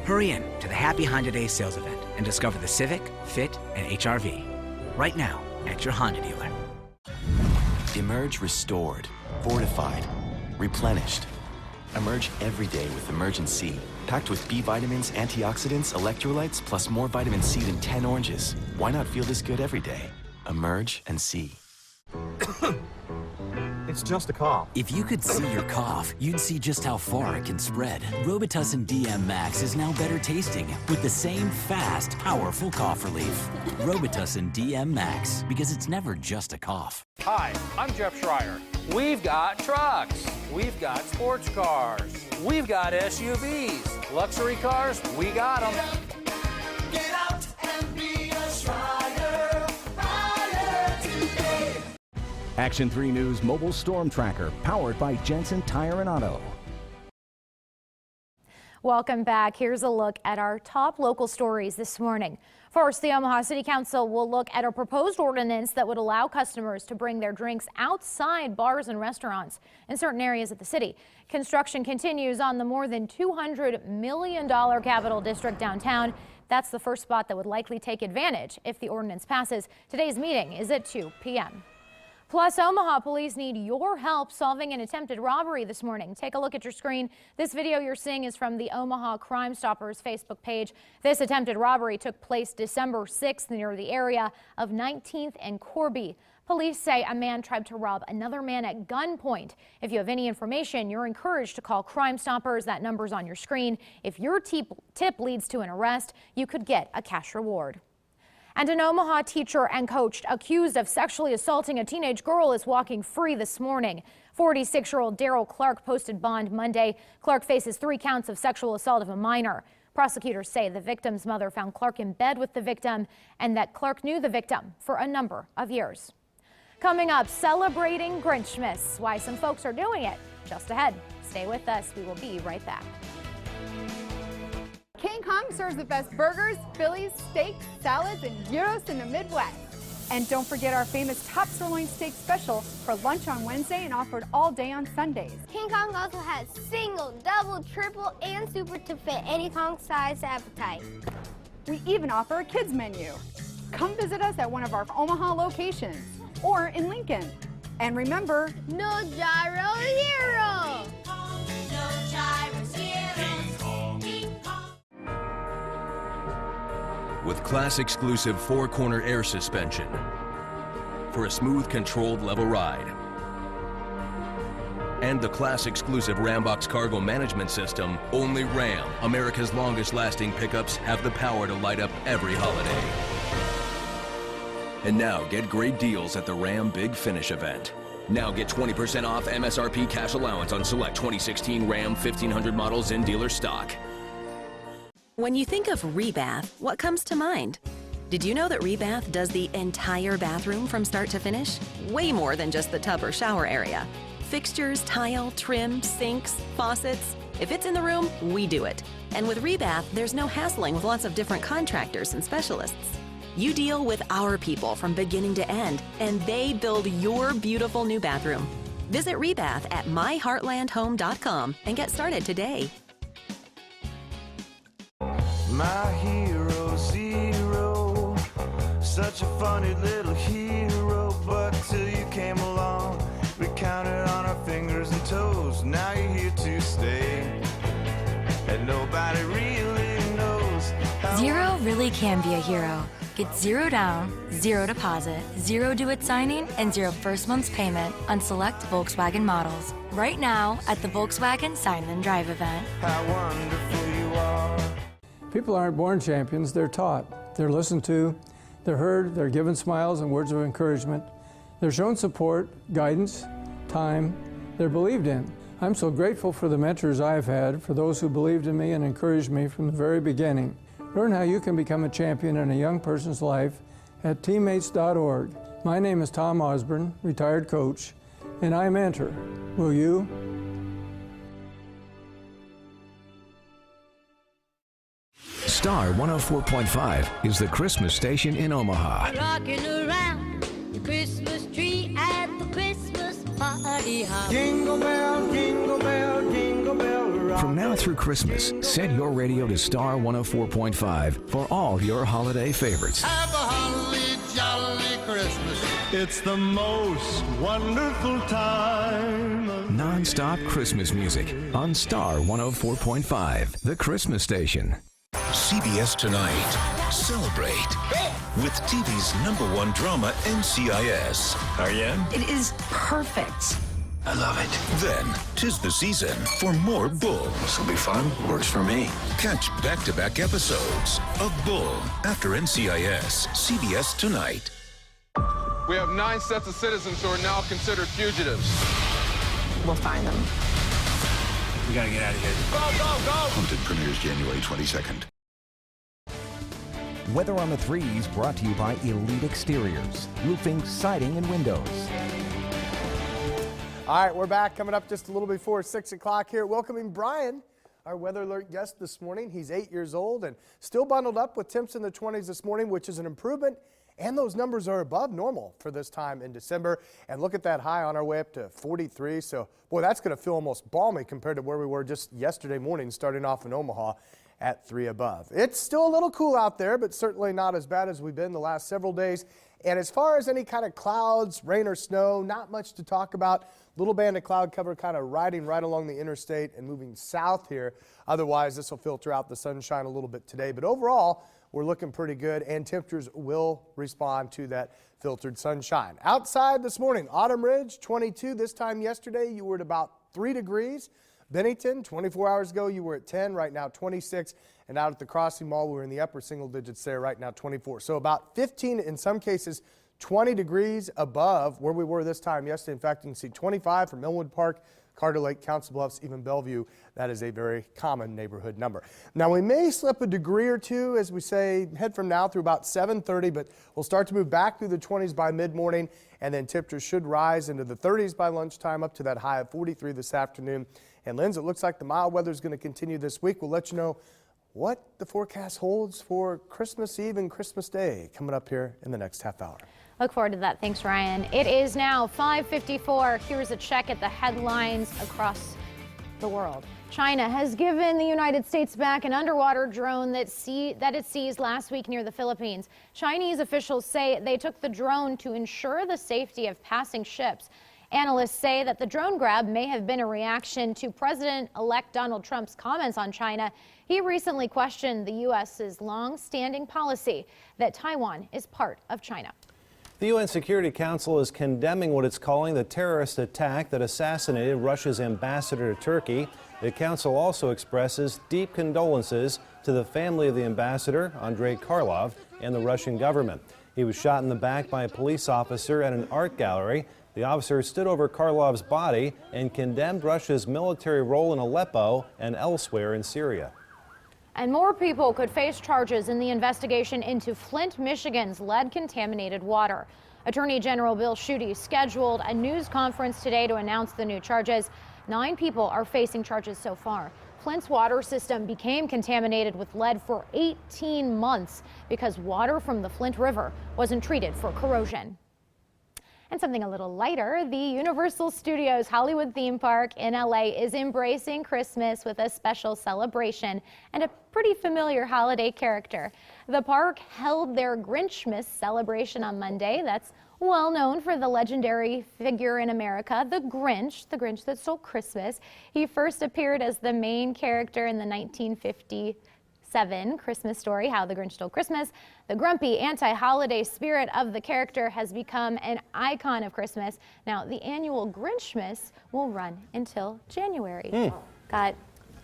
Hurry in to the Happy Honda Days sales event and discover the Civic, Fit, and HR-V right now at your Honda dealer. Emerge restored, fortified, replenished. Emerge every day with Emergen-C, packed with B vitamins, antioxidants, electrolytes, plus more vitamin C than 10 oranges. Why not feel this good every day? Emerge and see. It's just a cough. If you could see your cough, you'd see just how far it can spread. Robitussin DM Max is now better tasting with the same fast, powerful cough relief. Robitussin DM Max, because it's never just a cough. Hi, I'm Jeff Schreier. We've got trucks. We've got sports cars. We've got SUVs. Luxury cars, we got them. Get out and be a Schreier buyer today. Action 3 News Mobile Storm Tracker, powered by Jensen Tire and Auto. Welcome back. Here's a look at our top local stories this morning. First, the Omaha City Council will look at a proposed ordinance that would allow customers to bring their drinks outside bars and restaurants in certain areas of the city. Construction continues on the more than $200 million Capitol District downtown. That's the first spot that would likely take advantage if the ordinance passes. Today's meeting is at 2 p.m. Plus, Omaha police need your help solving an attempted robbery this morning. Take a look at your screen. This video you're seeing is from the Omaha Crime Stoppers Facebook page. This attempted robbery took place December 6th near the area of 19th and Corby. Police say a man tried to rob another man at gunpoint. If you have any information, you're encouraged to call Crime Stoppers. That number's on your screen. If your tip leads to an arrest, you could get a cash reward. And an Omaha teacher and coach accused of sexually assaulting a teenage girl is walking free this morning. 46-year-old Daryl Clark posted bond Monday. Clark faces 3 counts of sexual assault of a minor. Prosecutors say the victim's mother found Clark in bed with the victim and that Clark knew the victim for a number of years. Coming up, celebrating Grinchmas. Why some folks are doing it. Just ahead. Stay with us. We will be right back. King Kong serves the best burgers, Phillies, steaks, salads, and gyros in the Midwest. And don't forget our famous top sirloin steak special for lunch on Wednesday and offered all day on Sundays. King Kong also has single, double, triple, and super to fit any Kong-sized appetite. We even offer a kids menu. Come visit us at one of our Omaha locations or in Lincoln. And remember, No gyro hero. With class-exclusive four-corner air suspension for a smooth, controlled, level ride. And the class-exclusive Rambox cargo management system, only Ram, America's longest-lasting pickups, have the power to light up every holiday. And now get great deals at the Ram Big Finish event. Now get 20% off MSRP cash allowance on select 2016 Ram 1500 models in dealer stock. When you think of Rebath, what comes to mind? Did you know that Rebath does the entire bathroom from start to finish? Way more than just the tub or shower area. Fixtures, tile, trim, sinks, faucets. If it's in the room, we do it. And with Rebath, there's no hassling with lots of different contractors and specialists. You deal with our people from beginning to end, and they build your beautiful new bathroom. Visit Rebath at myheartlandhome.com and get started today. My hero, Zero, such a funny little hero, but till you came along, we counted on our fingers and toes. Now you're here to stay, and nobody really knows how. Zero really can be a hero. Get 0 down, 0 deposit, 0 due at signing, and 0 first month's payment on select Volkswagen models. Right now at the Volkswagen Sign and Drive event. How wonderful you are. People aren't born champions, they're taught. They're listened to, they're heard, they're given smiles and words of encouragement. They're shown support, guidance, time, they're believed in. I'm so grateful for the mentors I've had, for those who believed in me and encouraged me from the very beginning. Learn how you can become a champion in a young person's life at teammates.org. My name is Tom Osborne, retired coach, and I mentor. Will you? Star 104.5 is the Christmas station in Omaha. Rocking around the Christmas tree at the Christmas party hop. Jingle bell, jingle bell, jingle bell rock. From now through Christmas, set your radio to Star 104.5 for all your holiday favorites. Have a holly jolly Christmas. It's the most wonderful time. Non-stop Christmas music on Star 104.5, the Christmas station. CBS Tonight. Celebrate with TV's #1 drama, NCIS. Ariane? It is perfect. I love it. Then, 'tis the season for more Bull. This'll be fun. Works for me. Catch back-to-back episodes of Bull after NCIS. CBS Tonight. We have 9 sets of citizens who are now considered fugitives. We'll find them. We gotta get out of here. Go, go, go! Haunted premieres January 22nd. Weather on the 3s brought to you by Elite Exteriors, roofing, siding, and windows. All right, we're back coming up just a little before 6 o'clock here. Welcoming Brian, our Weather Alert guest this morning. He's 8 years old and still bundled up with temps in the 20s this morning, which is an improvement. And those numbers are above normal for this time in December. And look at that high on our way up to 43. So, boy, that's going to feel almost balmy compared to where we were just yesterday morning, starting off in Omaha at 3 above. It's still a little cool out there, but certainly not as bad as we've been the last several days. And as far as any kind of clouds, rain or snow, not much to talk about. Little band of cloud cover kind of riding right along the interstate and moving south here. Otherwise, this will filter out the sunshine a little bit today. But overall, we're looking pretty good, and temperatures will respond to that filtered sunshine. Outside this morning, Autumn Ridge, 22. This time yesterday, you were at about 3 degrees. Bennington, 24 hours ago, you were at 10. Right now, 26. And out at the Crossing Mall, we're in the upper single digits there. Right now, 24. So about 15, in some cases, 20 degrees above where we were this time yesterday. In fact, you can see 25 from Millwood Park, Carter Lake, Council Bluffs, even Bellevue. That is a very common neighborhood number. Now, we may slip a degree or two, as we say, head from now through about 7:30, but we'll start to move back through the 20s by mid-morning, and then temperatures should rise into the 30s by lunchtime, up to that high of 43 this afternoon. And, Linz, it looks like the mild weather is going to continue this week. We'll let you know what the forecast holds for Christmas Eve and Christmas Day coming up here in the next half hour. Look forward to that. Thanks, Ryan. It is now 5:54. Here's a check at the headlines across the world. China has given the United States back an underwater drone that it seized last week near the Philippines. Chinese officials say they took the drone to ensure the safety of passing ships. Analysts say that the drone grab may have been a reaction to President-elect Donald Trump's comments on China. He recently questioned the U.S.'s long-standing policy that Taiwan is part of China. The UN Security Council is condemning what it's calling the terrorist attack that assassinated Russia's ambassador to Turkey. The council also expresses deep condolences to the family of the ambassador, Andrei Karlov, and the Russian government. He was shot in the back by a police officer at an art gallery. The officer stood over Karlov's body and condemned Russia's military role in Aleppo and elsewhere in Syria. And more people could face charges in the investigation into Flint, Michigan's lead-contaminated water. Attorney General Bill Schuette scheduled a news conference today to announce the new charges. 9 people are facing charges so far. Flint's water system became contaminated with lead for 18 months because water from the Flint River wasn't treated for corrosion. And something a little lighter, the Universal Studios Hollywood theme park in LA is embracing Christmas with a special celebration and a pretty familiar holiday character. The park held their Grinchmas celebration on Monday. That's well known for the legendary figure in America, the Grinch that stole Christmas. He first appeared as the main character in the 1957 Christmas story, How the Grinch Stole Christmas. The grumpy anti-holiday spirit of the character has become an icon of Christmas. Now, the annual Grinchmas will run until January. Got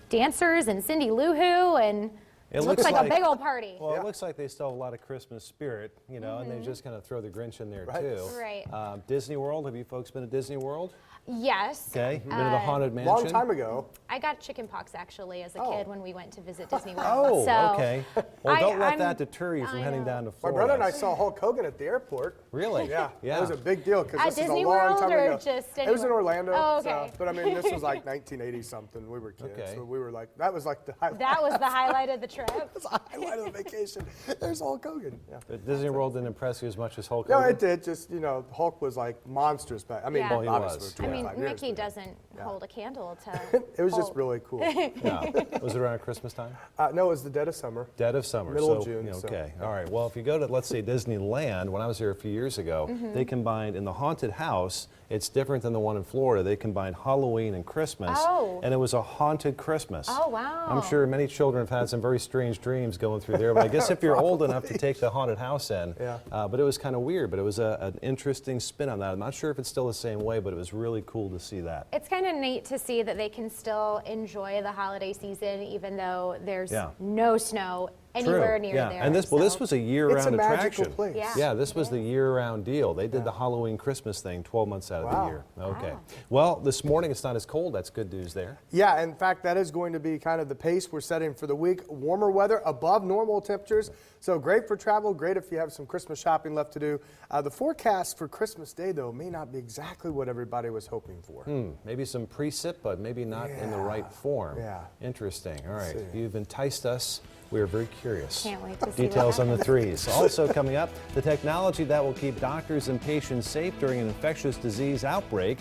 dancers and Cindy Lou Who, and it looks like a big old party. Well, it looks like they still have a lot of Christmas spirit, you know, and they just kind of throw the Grinch in there too. Right. Disney World, have you folks been to Disney World? Yes. Okay, been to the Haunted Mansion? Long time ago. I got chicken pox actually as a kid when we went to visit Disney World. Oh, so okay. Well, don't let that deter you from heading down to My Florida. brother and I saw Hulk Hogan at the airport. Really? Yeah. Yeah. It was a big deal because this Disney is a long World time or ago. just It was in Orlando. Oh, okay. So, but I mean, this was like 1980 something. We were kids, so we were like, that was like the highlight. That was the highlight of the trip. That was the highlight of the vacation. There's Hulk Hogan. Yeah. But Disney World didn't impress you as much as Hulk No, Hogan? it did. Just, you know, Hulk was like monstrous back. I mean, Yeah. Well, he obviously. was. I mean, 25 years Mickey ago. doesn't hold a candle to It was just Hulk. really cool. Yeah. Was it around Christmas time? No, it was the dead of summer. Dead of summer. Middle of so, June, so- Okay. All right. Well, if you go to, let's say, Disneyland, when I was here a few years ago, they combined in the haunted house. It's different than the one in Florida. They combined Halloween and Christmas, and it was a haunted Christmas. Oh, wow. I'm sure many children have had some very strange dreams going through there, but I guess if you're old enough to take the haunted house in, but it was kind of weird, but it was an interesting spin on that. I'm not sure if it's still the same way, but it was really cool to see that. It's kind of neat to see that they can still enjoy the holiday season even though there's no snow anywhere near there. And this was a year-round attraction. Place. Yeah. This was the year-round deal. They did the Halloween Christmas thing 12 months out of the year. Okay. Well, this morning it's not as cold. That's good news there. Yeah, in fact, that is going to be kind of the pace we're setting for the week. Warmer weather, above normal temperatures. So great for travel, great if you have some Christmas shopping left to do. The forecast for Christmas Day, though, may not be exactly what everybody was hoping for. Maybe some precip, but maybe not in the right form. Yeah. Interesting. All right. You've enticed us. We are very curious. Can't wait to see Details what on the happens. threes. Also coming up, the technology that will keep doctors and patients safe during an infectious disease outbreak.